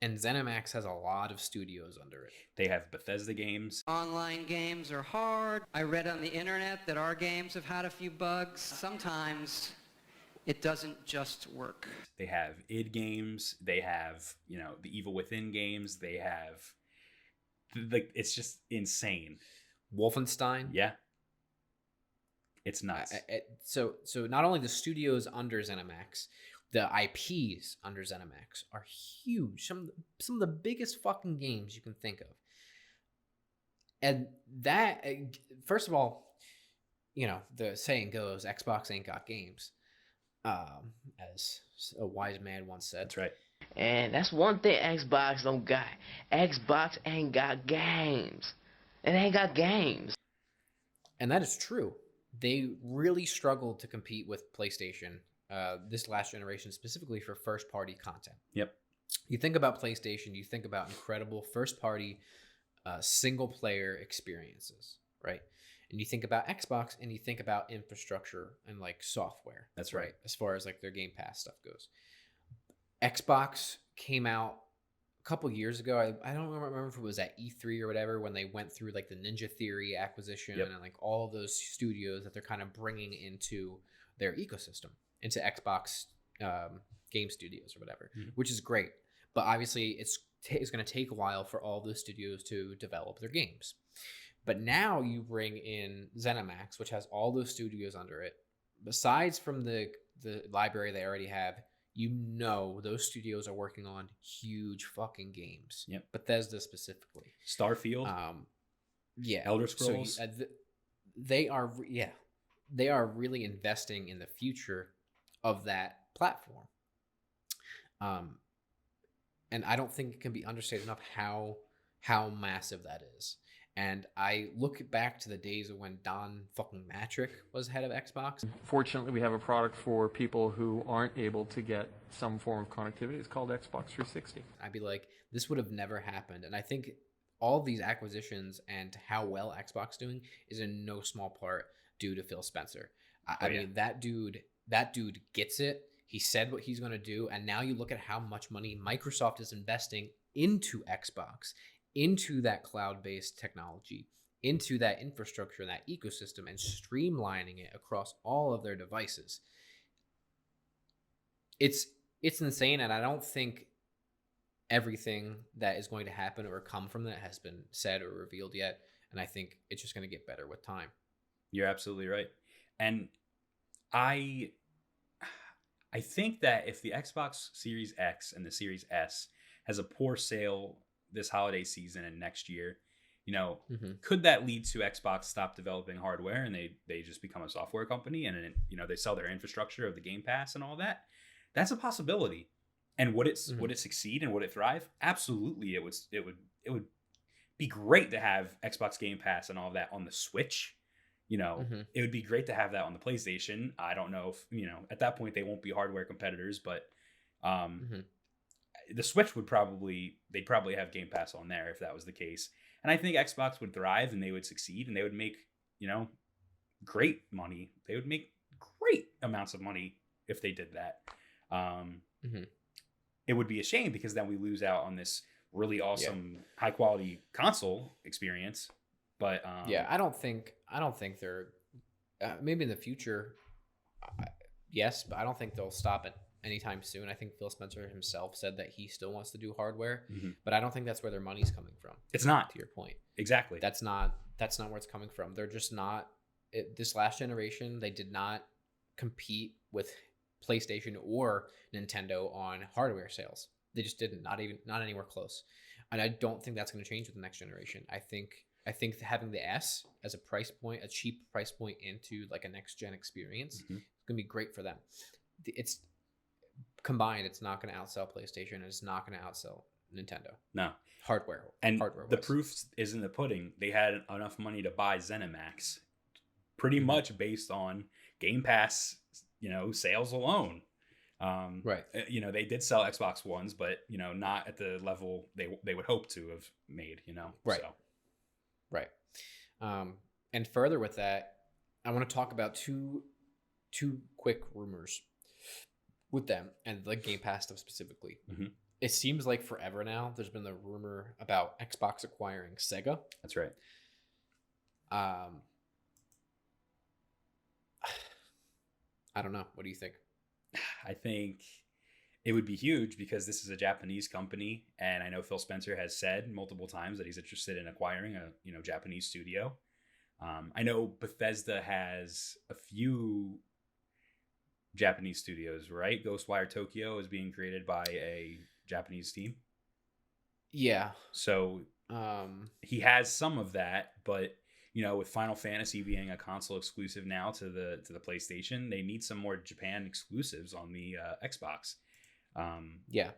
And ZeniMax has a lot of studios under it. They have Bethesda games. Online games are hard. I read on the internet that our games have had a few bugs. Sometimes it doesn't just work. They have id games. They have, the Evil Within games. They have, it's just insane. Wolfenstein. Yeah. It's nuts. So not only the studios under ZeniMax, the IPs under ZeniMax are huge. Some of the biggest fucking games you can think of. And that, first of all, the saying goes, Xbox ain't got games. As a wise man once said. That's right. And that's one thing Xbox don't got. Xbox ain't got games. It ain't got games. And that is true. They really struggled to compete with PlayStation this last generation, specifically for first-party content. Yep. You think about PlayStation, you think about incredible first-party single-player experiences, right? And you think about Xbox, and you think about infrastructure and like software. That's right. As far as like their Game Pass stuff goes. Xbox came out a couple years ago. I don't remember if it was at E3 or whatever, when they went through like the Ninja Theory acquisition and like all those studios that they're kind of bringing into their ecosystem, into Xbox game studios or whatever, which is great. But obviously it's going to take a while for all those studios to develop their games. But now you bring in ZeniMax, which has all those studios under it. Besides from the library they already have, those studios are working on huge fucking games. Yep. Bethesda specifically. Starfield. Elder Scrolls. So, they are really investing in the future of that platform. And I don't think it can be understated enough how massive that is. And I look back to the days of when Don fucking Matrick was head of Xbox. Fortunately, we have a product for people who aren't able to get some form of connectivity. It's called Xbox 360. I'd be like, this would have never happened. And I think all of these acquisitions and how well Xbox doing is in no small part due to Phil Spencer. I mean, that dude gets it. He said what he's going to do. And now you look at how much money Microsoft is investing into Xbox, into that cloud-based technology, into that infrastructure, that ecosystem, and streamlining it across all of their devices. It's insane, and I don't think everything that is going to happen or come from that has been said or revealed yet, and I think it's just going to get better with time. You're absolutely right. And I think that if the Xbox Series X and the Series S has a poor sale this holiday season and next year, could that lead to Xbox stop developing hardware and they just become a software company and they sell their infrastructure of the Game Pass and all that? That's a possibility. And would it succeed and would it thrive? Absolutely, it would be great to have Xbox Game Pass and all that on the Switch. It would be great to have that on the PlayStation. I don't know if, at that point they won't be hardware competitors, but the Switch they'd probably have Game Pass on there if that was the case. And I think Xbox would thrive and they would succeed and they would make, great money. They would make great amounts of money if they did that. It would be a shame because then we lose out on this really awesome high quality console experience. But I don't think they're maybe in the future. Yes, but I don't think they'll stop it anytime soon. I think Phil Spencer himself said that he still wants to do hardware, but I don't think that's where their money's coming from. It's not. To your point. Exactly. That's not where it's coming from. They're just not this last generation. They did not compete with PlayStation or Nintendo on hardware sales. They just didn't. Not anywhere close. And I don't think that's going to change with the next generation. I think having the S as a price point, a cheap price point into like a next gen experience, is going to be great for them. It's combined. It's not going to outsell PlayStation. And it's not going to outsell Nintendo. No. Hardware. The proof is in the pudding. They had enough money to buy ZeniMax, pretty much based on Game Pass, sales alone. Right. They did sell Xbox Ones, but not at the level they would hope to have made. Right. So. Right. And further with that, I want to talk about two quick rumors with them and the Game Pass stuff specifically. It seems like forever now there's been the rumor about Xbox acquiring Sega. That's right. I don't know. What do you think? I think it would be huge because this is a Japanese company, and I know Phil Spencer has said multiple times that he's interested in acquiring a Japanese studio. I know Bethesda has a few Japanese studios, right? Ghostwire Tokyo is being created by a Japanese team. Yeah. So he has some of that, but with Final Fantasy being a console exclusive now to the PlayStation, they need some more Japan exclusives on the Xbox. Yeah.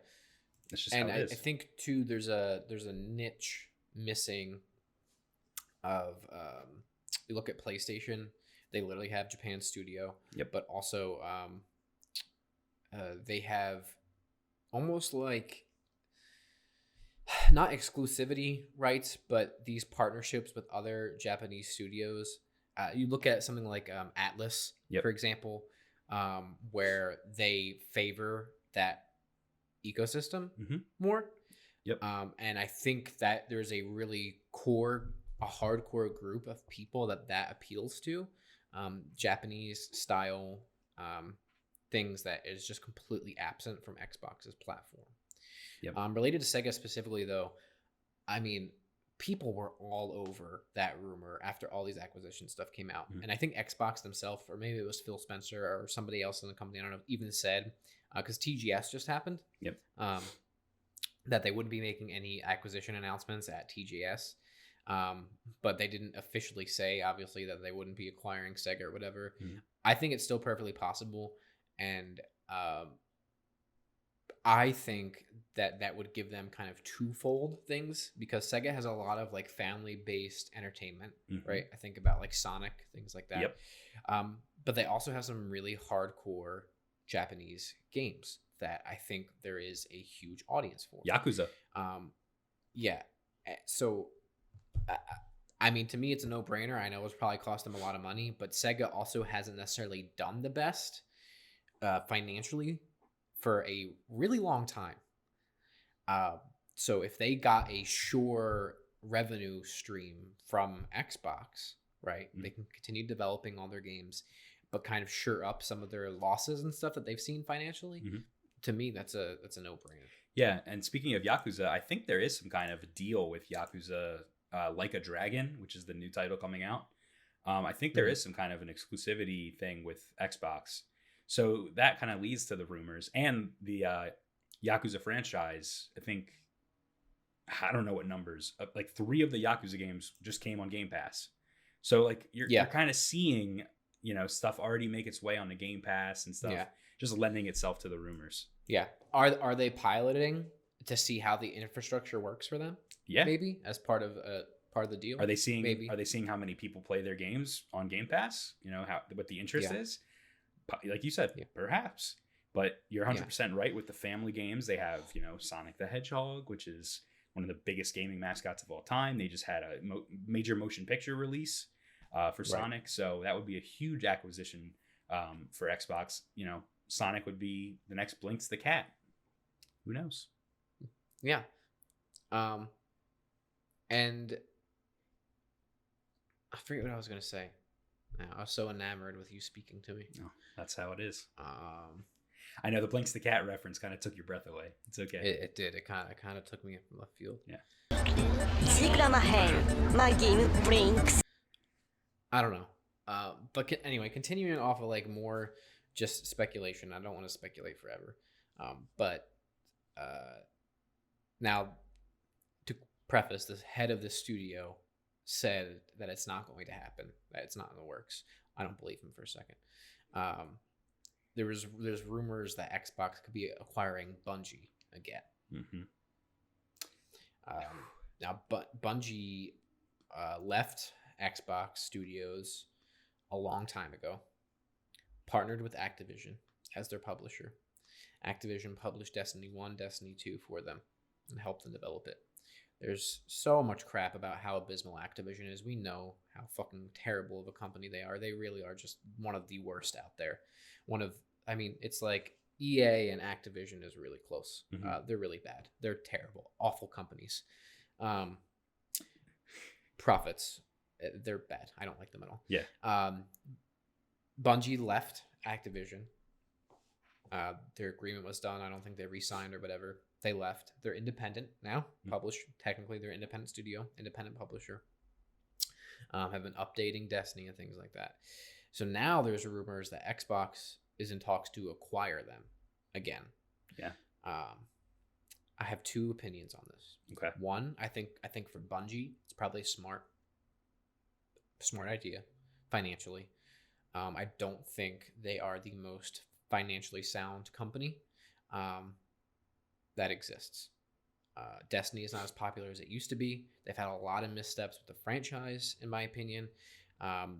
That's just and how it is. I think too there's a niche missing of you look at PlayStation, they literally have Japan studio. Yep. But also they have almost like not exclusivity rights, but these partnerships with other Japanese studios. You look at something like Atlas, for example, where they favor that ecosystem more. Yep. And I think that there's a really hardcore group of people that appeals to, Japanese style things that is just completely absent from Xbox's platform. Yep. Related to Sega specifically, though, I mean, people were all over that rumor after all these acquisition stuff came out. And I think Xbox themselves, or maybe it was Phil Spencer or somebody else in the company, I don't know, even said, because TGS just happened, that they wouldn't be making any acquisition announcements at TGS. But they didn't officially say, obviously, that they wouldn't be acquiring Sega or whatever. I think it's still perfectly possible. And I think that would give them kind of twofold things, because Sega has a lot of like family-based entertainment, right? I think about like Sonic, things like that. But they also have some really hardcore Japanese games that I think there is a huge audience for. Yakuza. Yeah. So, I mean, to me, it's a no-brainer. I know it's probably cost them a lot of money, but Sega also hasn't necessarily done the best financially for a really long time. So if they got a sure revenue stream from Xbox, right, they can continue developing all their games, but kind of sure up some of their losses and stuff that they've seen financially. To me, that's a no-brainer. Yeah, and speaking of Yakuza, I think there is some kind of a deal with Yakuza Like a Dragon, which is the new title coming out. I think there is some kind of an exclusivity thing with Xbox. So that kind of leads to the rumors and the Yakuza franchise. I don't know what numbers, like 3 of the Yakuza games just came on Game Pass. So like you're kind of seeing, stuff already make its way on the Game Pass and stuff, just lending itself to the rumors. Yeah. Are they piloting to see how the infrastructure works for them? Yeah. Maybe as part of the deal. Are they seeing how many people play their games on Game Pass? What the interest is? Like you said, perhaps. But you're 100% right with the family games. They have, Sonic the Hedgehog, which is one of the biggest gaming mascots of all time. They just had a major motion picture release for Sonic. So that would be a huge acquisition for Xbox. Sonic would be the next Blinks the Cat. Who knows? Yeah. And I forget what I was going to say. I was so enamored with you speaking to me. Oh, that's how it is. I know the Blinks the Cat reference kind of took your breath away. It's okay. It did. It kind of took me from left field. Yeah. My game Blinks. I don't know. But anyway, continuing off of like more just speculation. I don't want to speculate forever. But now to preface, the head of the studio said that it's not going to happen, that it's not in the works. I don't believe him for a second. There's rumors that Xbox could be acquiring Bungie again. Mm-hmm. Now, Bungie left Xbox Studios a long time ago, partnered with Activision as their publisher. Activision published Destiny 1, Destiny 2 for them and helped them develop it. There's so much crap about how abysmal Activision is. We know how fucking terrible of a company they are. They really are just one of the worst out there. It's like EA and Activision is really close. Mm-hmm. They're really bad. They're terrible, awful companies. Profits, they're bad. I don't like them at all. Yeah. Bungie left Activision. Their agreement was done. I don't think they re-signed or whatever. They left. They're independent now, published. Technically, they're independent studio, independent publisher. Have been updating Destiny and things like that. So now there's rumors that Xbox is in talks to acquire them again. Yeah. I have 2 opinions on this. Okay. One, I think for Bungie, it's probably a smart idea financially. I don't think they are the most financially sound company that exists. Destiny is not as popular as it used to be. They've had a lot of missteps with the franchise, in my opinion.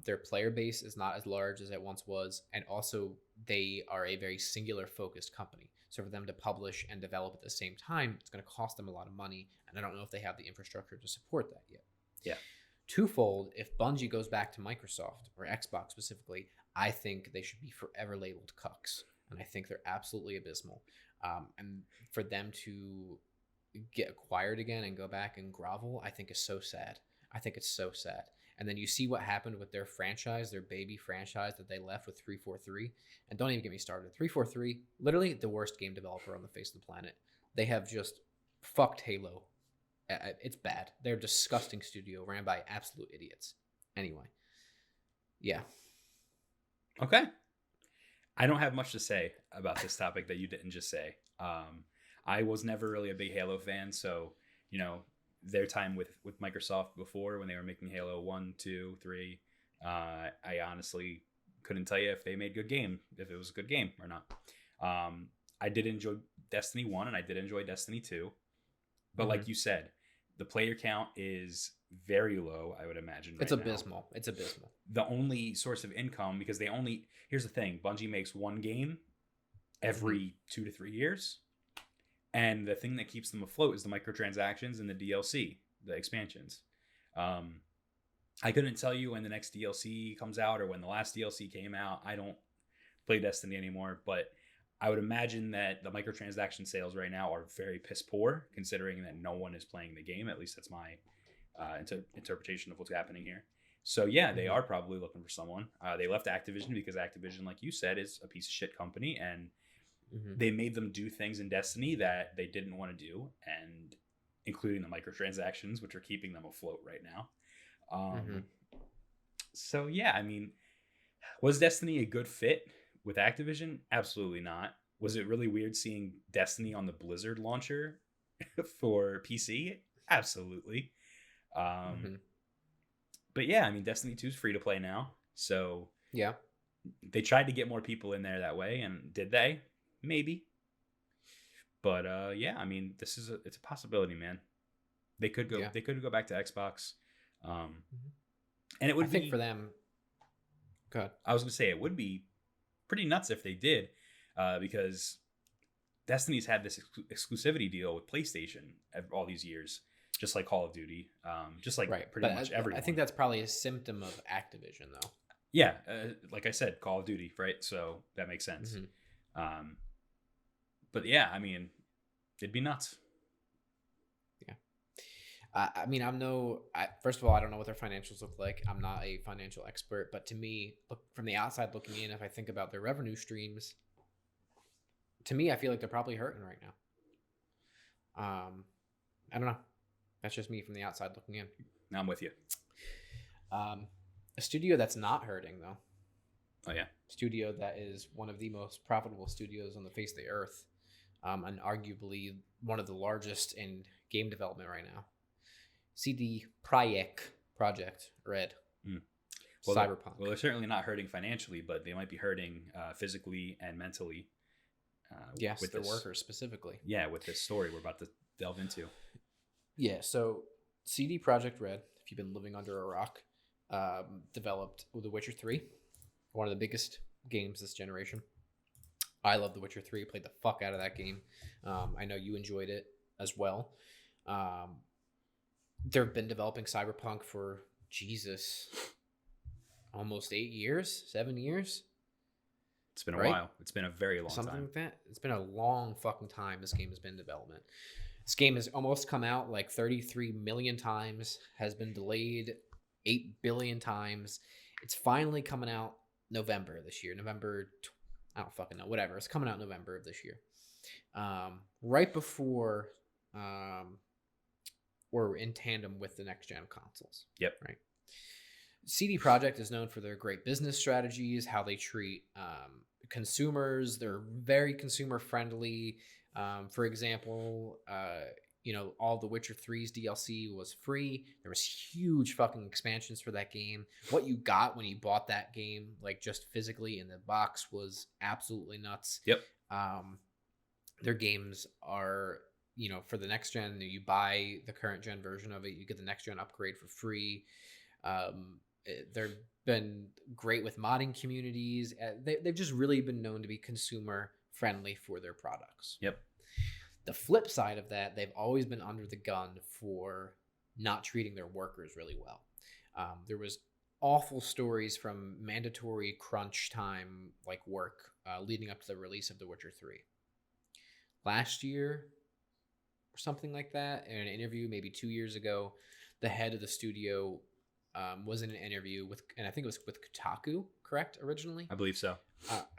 Their player base is not as large as it once was, and also they are a very singular focused company. So for them to publish and develop at the same time, it's going to cost them a lot of money, and I don't know if they have the infrastructure to support that yet. Yeah. Twofold, if Bungie goes back to Microsoft, or Xbox specifically, I think they should be forever labeled cucks, and I think they're absolutely abysmal. And for them to get acquired again and go back and grovel, I think is so sad. I think it's so sad. And then you see what happened with their franchise, their baby franchise that they left with 343. And don't even get me started. 343, literally the worst game developer on the face of the planet. They have just fucked Halo. It's bad. They're a disgusting studio ran by absolute idiots. Anyway. Yeah. Okay. I don't have much to say about this topic that you didn't just say. I was never really a big Halo fan, so, their time with Microsoft before when they were making Halo 1, 2, 3, I honestly couldn't tell you if they made if it was a good game or not. I did enjoy Destiny 1 and I did enjoy Destiny 2. But like you said, the player count is very low, I would imagine. It's abysmal. It's abysmal. The only source of income, because here's the thing, Bungie makes one game every 2 to 3 years. And the thing that keeps them afloat is the microtransactions and the DLC, the expansions. I couldn't tell you when the next DLC comes out or when the last DLC came out. I don't play Destiny anymore, but I would imagine that the microtransaction sales right now are very piss poor, considering that no one is playing the game. At least that's my interpretation of what's happening here. So yeah, they are probably looking for someone. They left Activision because Activision, like you said, is a piece of shit company, and they made them do things in Destiny that they didn't want to do, and including the microtransactions, which are keeping them afloat right now. So yeah, I mean, was Destiny a good fit with Activision? Absolutely not. Was it really weird seeing Destiny on the Blizzard launcher for PC? Absolutely. Um, Hmm. but yeah, I mean, Destiny 2 is free to play now. So Yeah. they tried to get more people in there that way, and did they? Maybe. But yeah, I mean, it's a possibility, man. Yeah. They could go back to Xbox. Um, Mhm. and it would I think be for them, go ahead. I was gonna say it would be pretty nuts if they did, because Destiny's had this exclusivity deal with PlayStation all these years, just like Call of Duty, just like Right. pretty But much everyone. I think that's probably a symptom of Activision, though. Yeah, like I said, Call of Duty, right? So that makes sense. Hmm. But yeah, I mean, it'd be nuts. Yeah. I mean, first of all, I don't know what their financials look like. I'm not a financial expert, but to me, look from the outside looking in, if I think about their revenue streams, to me, I feel like they're probably hurting right now. I don't know. That's just me from the outside looking in. Now I'm with you. A studio that's not hurting though. Oh yeah. Studio that is one of the most profitable studios on the face of the earth, and arguably one of the largest in game development right now. CD Project Red. Well, Cyberpunk. They're certainly not hurting financially, but they might be hurting physically and mentally. Yes, with their this, workers specifically. Yeah, with this story we're about to delve into. Yeah, so CD Project Red, if you've been living under a rock, developed The Witcher 3, one of the biggest games this generation. I love The Witcher 3, played the fuck out of that game. I know you enjoyed it as well. They've been developing Cyberpunk for, Jesus, almost 8 years, 7 years. It's been a right? while. It's been a very long Something time. like that. It's been a long fucking time this game has been in development. This game has almost come out like 33 million times, has been delayed 8 billion times. It's finally coming out November this year. I don't fucking know. Whatever. It's coming out November of this year. Right before or in tandem with the next gen consoles. Yep. Right. CD Projekt is known for their great business strategies, how they treat consumers. They're very consumer friendly. For example, all the Witcher 3's DLC was free. There was huge fucking expansions for that game. What you got when you bought that game, like just physically in the box, was absolutely nuts. Yep. Their games are, for the next gen, you buy the current gen version of it, you get the next gen upgrade for free. They've been great with modding communities. They've just really been known to be consumer friendly for their products. Yep. The flip side of that, they've always been under the gun for not treating their workers really well. There was awful stories from mandatory crunch time like work leading up to the release of The Witcher 3. Last year or something like that, in an interview maybe 2 years ago, the head of the studio was in an interview and I think it was with Kotaku, correct, originally? I believe so.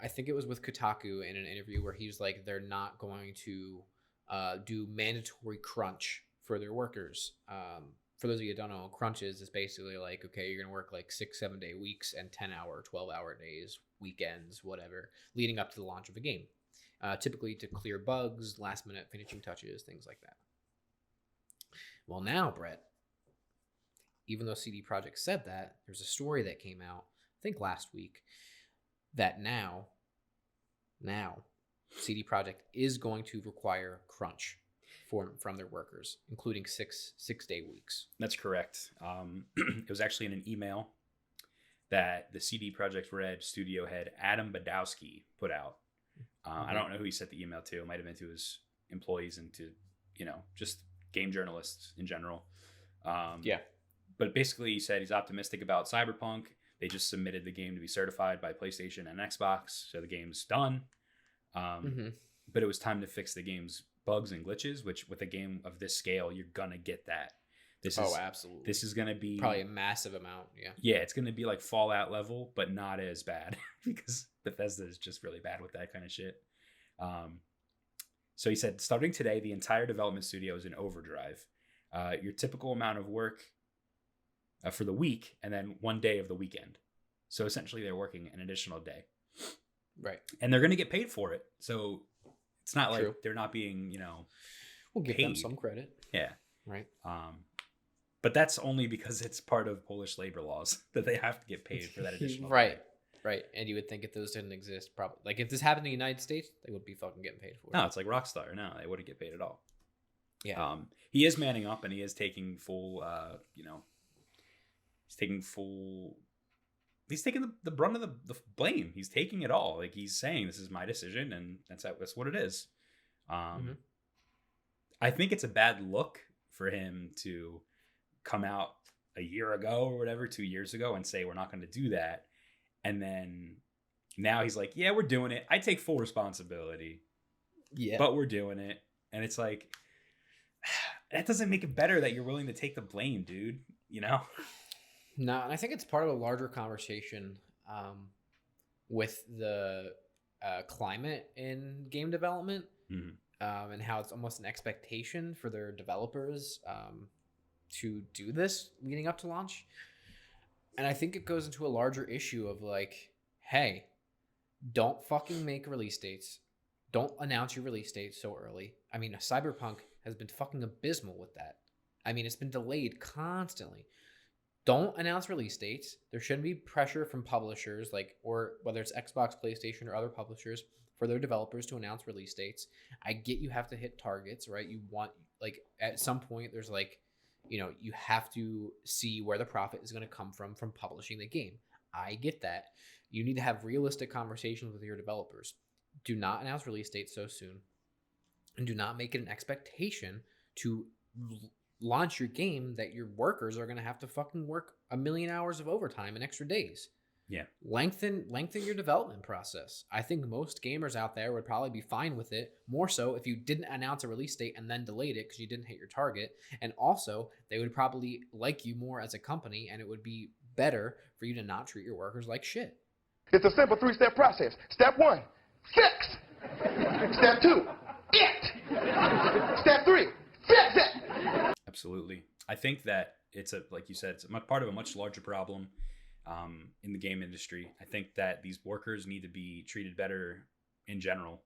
I think it was with Kotaku in an interview where he was like, they're not going to do mandatory crunch for their workers. For those of you who don't know, crunches is basically like, okay, you're going to work like 6-7 day weeks and 10-hour, 12-hour days, weekends, whatever, leading up to the launch of a game. Typically to clear bugs, last minute finishing touches, things like that. Well, now, Brett, even though CD Projekt said that, there's a story that came out, I think last week, that now CD Projekt is going to require crunch from their workers, including six day weeks. That's correct. It was actually in an email that the CD Projekt Red studio head Adam Badowski put out. I don't know who he sent the email to. It might have been to his employees and to, just game journalists in general. Yeah. But basically he said he's optimistic about Cyberpunk. They just submitted the game to be certified by PlayStation and Xbox, so the game's done. But it was time to fix the game's bugs and glitches, which with a game of this scale, you're gonna get that. Absolutely. This is gonna be probably a massive amount. Yeah. Yeah, it's gonna be like Fallout level, but not as bad because Bethesda is just really bad with that kind of shit. So he said, starting today, the entire development studio is in overdrive. Your typical amount of work for the week, and then 1 day of the weekend. So essentially, they're working an additional day, Right. and they're going to get paid for it. So it's not True. like they're not being, We'll give them paid. some credit. Yeah. Right. But that's only because it's part of Polish labor laws that they have to get paid for that additional. Right. day. Right. And you would think if those didn't exist, probably like if this happened in the United States, they would be fucking getting paid for it. No, it's like Rockstar. No, they wouldn't get paid at all. Yeah. He is manning up, and he is taking full. He's taking the brunt of the blame. He's taking it all. Like, he's saying, this is my decision, and that's what it is. I think it's a bad look for him to come out a year ago or whatever, 2 years ago, and say, we're not going to do that. And then now he's like, yeah, we're doing it. I take full responsibility. Yeah. But we're doing it. And it's like, that doesn't make it better that you're willing to take the blame, dude. No, and I think it's part of a larger conversation with the climate in game development, and how it's almost an expectation for their developers to do this leading up to launch. And I think it goes into a larger issue of like, hey, don't fucking make release dates. Don't announce your release date so early. I mean, Cyberpunk has been fucking abysmal with that. I mean, it's been delayed constantly. Don't announce release dates. There shouldn't be pressure from publishers, or whether it's Xbox, PlayStation, or other publishers, for their developers to announce release dates. I get you have to hit targets, right? You want, at some point, there's you have to see where the profit is going to come from publishing the game. I get that. You need to have realistic conversations with your developers. Do not announce release dates so soon, and do not make it an expectation to launch your game that your workers are going to have to fucking work 1 million hours of overtime and extra days. Yeah. Lengthen your development process. I think most gamers out there would probably be fine with it, more so if you didn't announce a release date and then delayed it because you didn't hit your target. And also, they would probably like you more as a company, and it would be better for you to not treat your workers like shit. It's a simple 3-step process. Step 1, fix. Step 2, it. Step 3, fix it. Absolutely. I think that it's like you said, it's part of a much larger problem in the game industry. I think that these workers need to be treated better in general,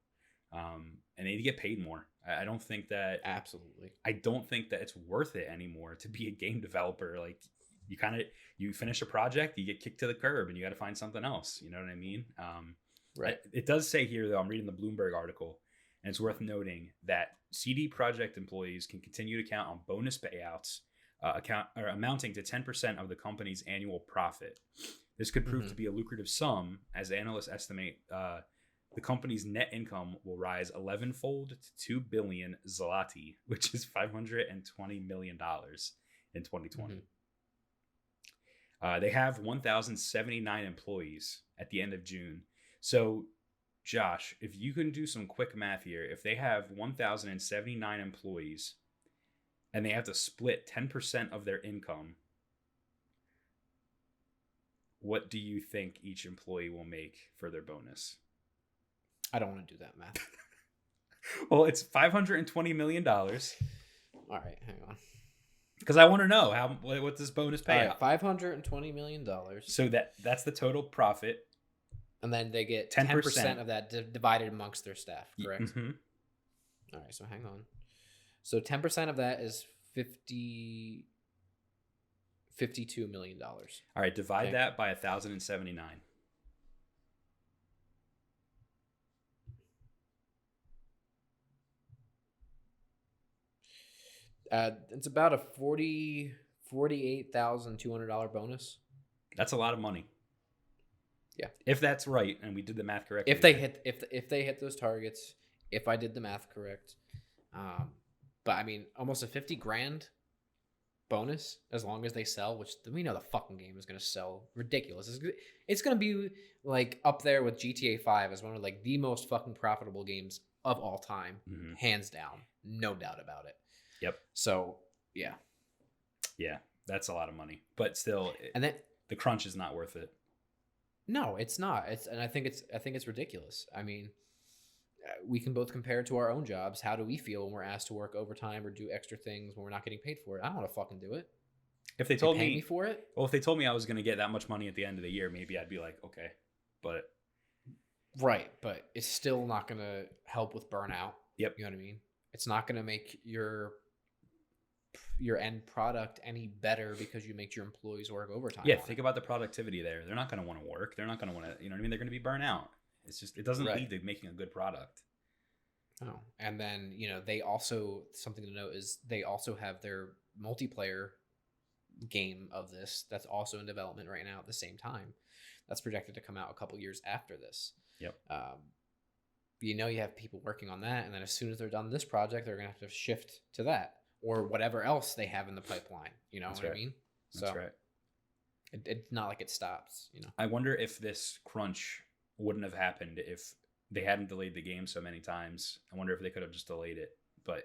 and they need to get paid more. I don't think that it's worth it anymore to be a game developer. Like, you finish a project, you get kicked to the curb, and you got to find something else. You know what I mean? Right. It does say here, though, I'm reading the Bloomberg article, and it's worth noting that CD Projekt employees can continue to count on bonus payouts amounting to 10% of the company's annual profit. This could prove to be a lucrative sum, as analysts estimate the company's net income will rise 11-fold to 2 billion zloty, which is $520 million in 2020. They have 1,079 employees at the end of June. So, Josh, if you can do some quick math here, if they have 1,079 employees and they have to split 10% of their income, what do you think each employee will make for their bonus? I don't want to do that math. Well, it's $520 million. All right, hang on. Because I want to know what this bonus pay out. $520 million. So that's the total profit. And then they get 10% of that divided amongst their staff, correct? Mm-hmm. All right, so hang on. So 10% of that is $52 million. All right, divide that by 1,079. It's about a $48,200 bonus. That's a lot of money. Yeah, if that's right, and we did the math correctly. If they hit those targets, if I did the math correct, but I mean, almost a $50,000 bonus as long as they sell, which we know the fucking game is going to sell ridiculous. It's going to be like up there with GTA 5 as one of like the most fucking profitable games of all time, hands down, no doubt about it. Yep. So yeah, that's a lot of money, but still, the crunch is not worth it. No, it's not. And I think it's ridiculous. I mean, we can both compare it to our own jobs. How do we feel when we're asked to work overtime or do extra things when we're not getting paid for it? I don't want to fucking do it. If they They told pay me, me for it. well, if they told me I was going to get that much money at the end of the year, maybe I'd be like, okay. But Right, but it's still not going to help with burnout. Yep. You know what I mean? It's not going to make your end product any better because you make your employees work overtime. yeah, on think it. about the productivity there. They're not going to want to work. They're not going to want to, you know what I mean? They're going to be burnt out. It's just, it doesn't Right. lead to making a good product. Oh, and then they also, something to note is they also have their multiplayer game of this that's also in development right now at the same time. That's projected to come out a couple years after this. Yep. You have people working on that, and then as soon as they're done this project, they're gonna have to shift to that or whatever else they have in the pipeline. You know That's what right. I mean? That's right. It's not like it stops. I wonder if this crunch wouldn't have happened if they hadn't delayed the game so many times. I wonder if they could have just delayed it. But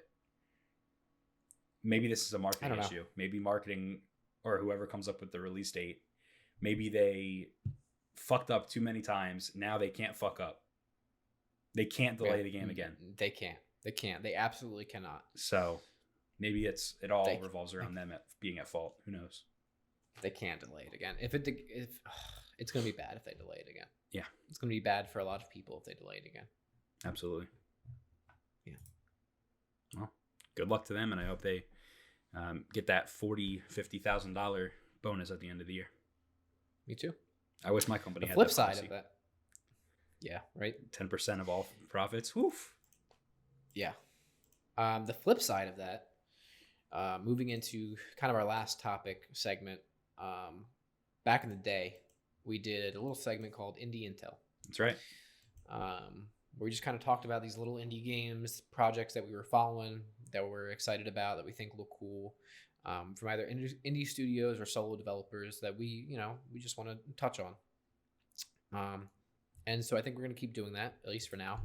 maybe this is a marketing issue. Maybe marketing or whoever comes up with the release date, maybe they fucked up too many times. Now they can't fuck up. They can't delay the game again. They can't. They absolutely cannot. So maybe it all revolves around them being at fault. Who knows? They can't delay it again. If it's going to be bad if they delay it again. Yeah. It's going to be bad for a lot of people if they delay it again. Absolutely. Yeah. Well, good luck to them, and I hope they get that $40,000-$50,000 bonus at the end of the year. Me too. I wish my company The had flip that side policy. of that. Yeah, right? 10% of all profits. Woof. Yeah. The flip side of that, moving into kind of our last topic segment, back in the day, we did a little segment called Indie Intel. That's right. Where we just kind of talked about these little indie games, projects that we were following, that we're excited about, that we think look cool, from either indie studios or solo developers that we just want to touch on. And so I think we're going to keep doing that, at least for now.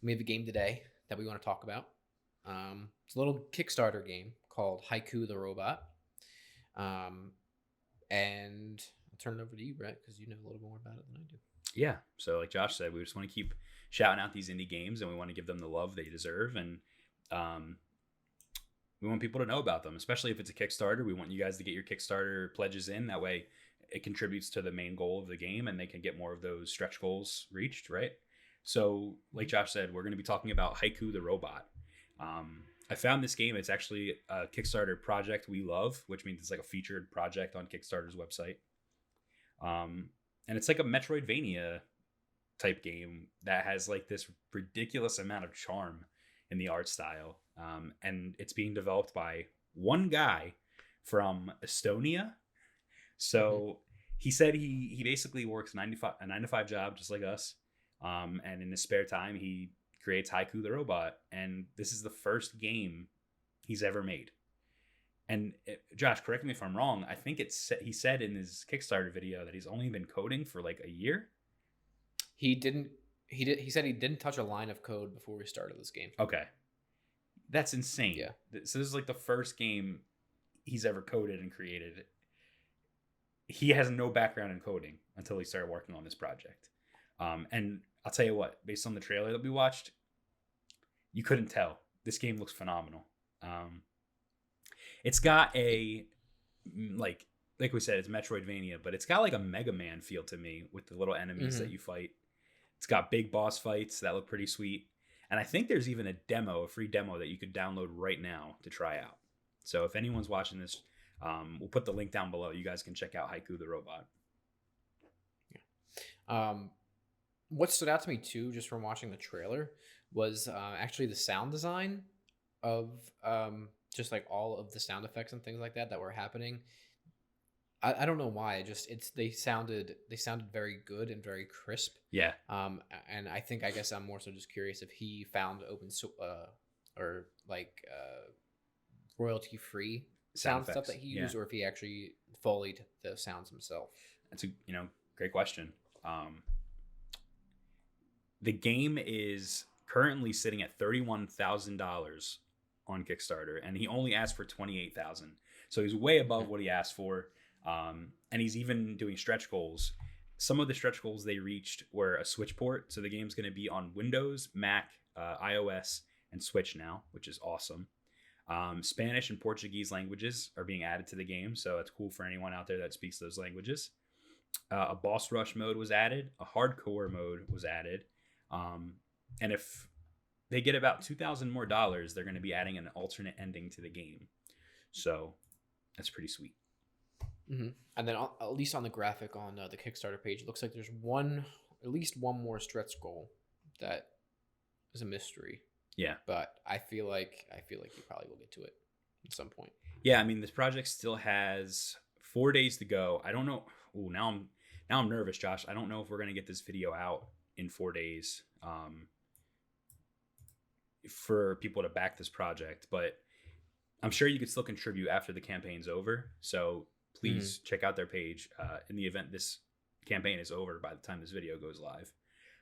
We have a game today that we want to talk about. It's a little Kickstarter game called Haiku the Robot. And I'll turn it over to you, Brett, because you know a little more about it than I do. Yeah. So like Josh said, we just want to keep shouting out these indie games, and we want to give them the love they deserve. And we want people to know about them, especially if it's a Kickstarter. We want you guys to get your Kickstarter pledges in. That way it contributes to the main goal of the game, and they can get more of those stretch goals reached, right? So like Josh said, we're going to be talking about Haiku the Robot. I found this game. It's actually a Kickstarter project we love, which means it's like a featured project on Kickstarter's website. And it's like a Metroidvania type game that has like this ridiculous amount of charm in the art style. And it's being developed by one guy from Estonia. So he said he basically works a 9-to-5 job just like us. And in his spare time, he creates Haiku the Robot. And this is the first game he's ever made. And Josh, correct me if I'm wrong. I think he said in his Kickstarter video that he's only been coding for like a year. He said he didn't touch a line of code before we started this game. Okay. That's insane. Yeah. So this is like the first game he's ever coded and created. He has no background in coding until he started working on this project. And I'll tell you what, based on the trailer that we watched, you couldn't tell. This game looks phenomenal. It's got a, like we said, it's Metroidvania, but it's got like a Mega Man feel to me with the little enemies that you fight. It's got big boss fights that look pretty sweet. And I think there's even a free demo that you could download right now to try out. So if anyone's watching this, we'll put the link down below. You guys can check out Haiku the Robot. Yeah. What stood out to me too, just from watching the trailer, was actually the sound design of just like all of the sound effects and things like that were happening. I don't know why. They sounded very good and very crisp. Yeah. And I guess I'm more so just curious if he found or royalty free sound stuff that he used, or if he actually foleyed the sounds himself. That's a great question. The game is currently sitting at $31,000 on Kickstarter, and he only asked for $28,000. So he's way above what he asked for. And he's even doing stretch goals. Some of the stretch goals they reached were a Switch port. So the game's going to be on Windows, Mac, iOS, and Switch now, which is awesome. Spanish and Portuguese languages are being added to the game, so it's cool for anyone out there that speaks those languages. A boss rush mode was added. A hardcore mode was added. And if they get about $2,000 more, they're going to be adding an alternate ending to the game. So that's pretty sweet. Mm-hmm. And then at least on the graphic on the Kickstarter page, it looks like there's at least one more stretch goal that is a mystery. Yeah, but I feel like you probably will get to it at some point. Yeah, I mean, this project still has 4 days to go. I don't know. Ooh, now I'm nervous, Josh. I don't know if we're gonna get this video out in 4 days. For people to back this project, but I'm sure you could still contribute after the campaign's over. So please check out their page in the event this campaign is over by the time this video goes live.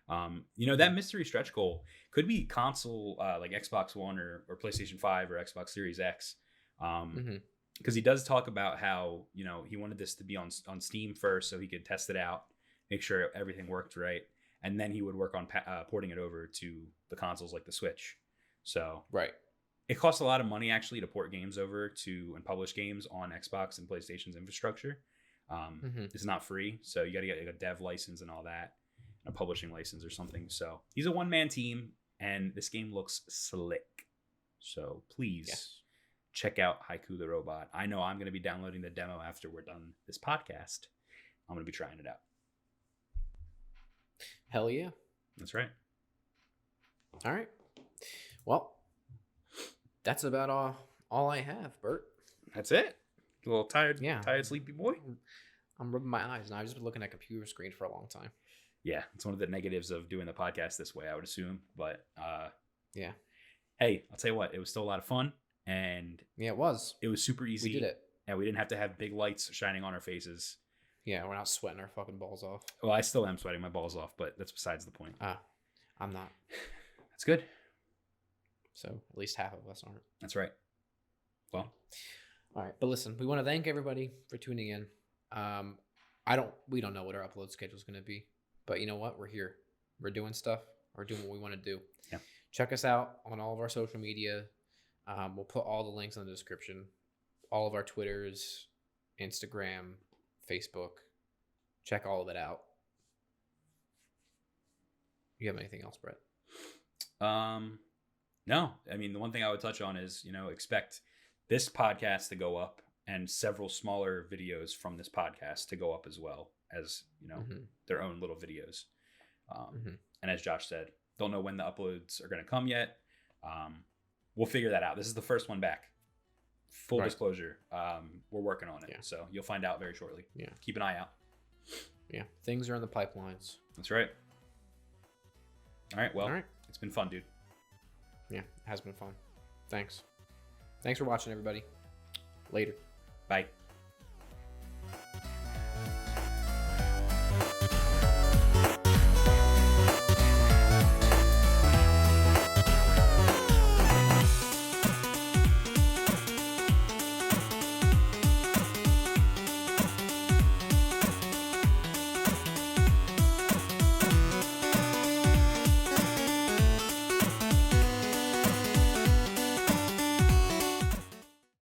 That mystery stretch goal could be console, like Xbox One or PlayStation 5 or Xbox Series X. Because he does talk about how, he wanted this to be on Steam first so he could test it out, make sure everything worked right. And then he would work on porting it over to the consoles like the Switch. So right. It costs a lot of money actually to port games over to and publish games on Xbox and PlayStation's infrastructure. It's not free. So you got to get like a dev license and all that. A publishing license or something. So he's a one-man team, and this game looks slick. So please check out Haiku the Robot. I know I'm going to be downloading the demo after we're done this podcast. I'm going to be trying it out. Hell yeah. That's right. All right. Well, that's about all I have, Bert. That's it. A little tired, Yeah. Tired, sleepy boy. I'm rubbing my eyes, and I've just been looking at a computer screen for a long time. Yeah, it's one of the negatives of doing the podcast this way, I would assume. But yeah. Hey, I'll tell you what, it was still a lot of fun, and yeah, it was. It was super easy. We did it. And we didn't have to have big lights shining on our faces. Yeah, we're not sweating our fucking balls off. Well, I still am sweating my balls off, but that's besides the point. I'm not. That's good. So at least half of us aren't. That's right. Well, all right, but listen, we want to thank everybody for tuning in. We don't know what our upload schedule is going to be, but you know what? We're here. We're doing stuff. We're doing what we want to do. Yeah. Check us out on all of our social media. We'll put all the links in the description. All of our Twitters, Instagram, Facebook. Check all of it out. You have anything else, Brett? No. I mean, the one thing I would touch on is, expect this podcast to go up and several smaller videos from this podcast to go up as well as, their own little videos. And as Josh said, don't know when the uploads are going to come yet. We'll figure that out. This is the first one back. Full disclosure. We're working on it. Yeah. So you'll find out very shortly. Yeah. Keep an eye out. Yeah. Things are in the pipelines. That's right. All right. Well, all right. It's been fun, dude. Yeah, it has been fun. Thanks for watching, everybody. Later. Bye.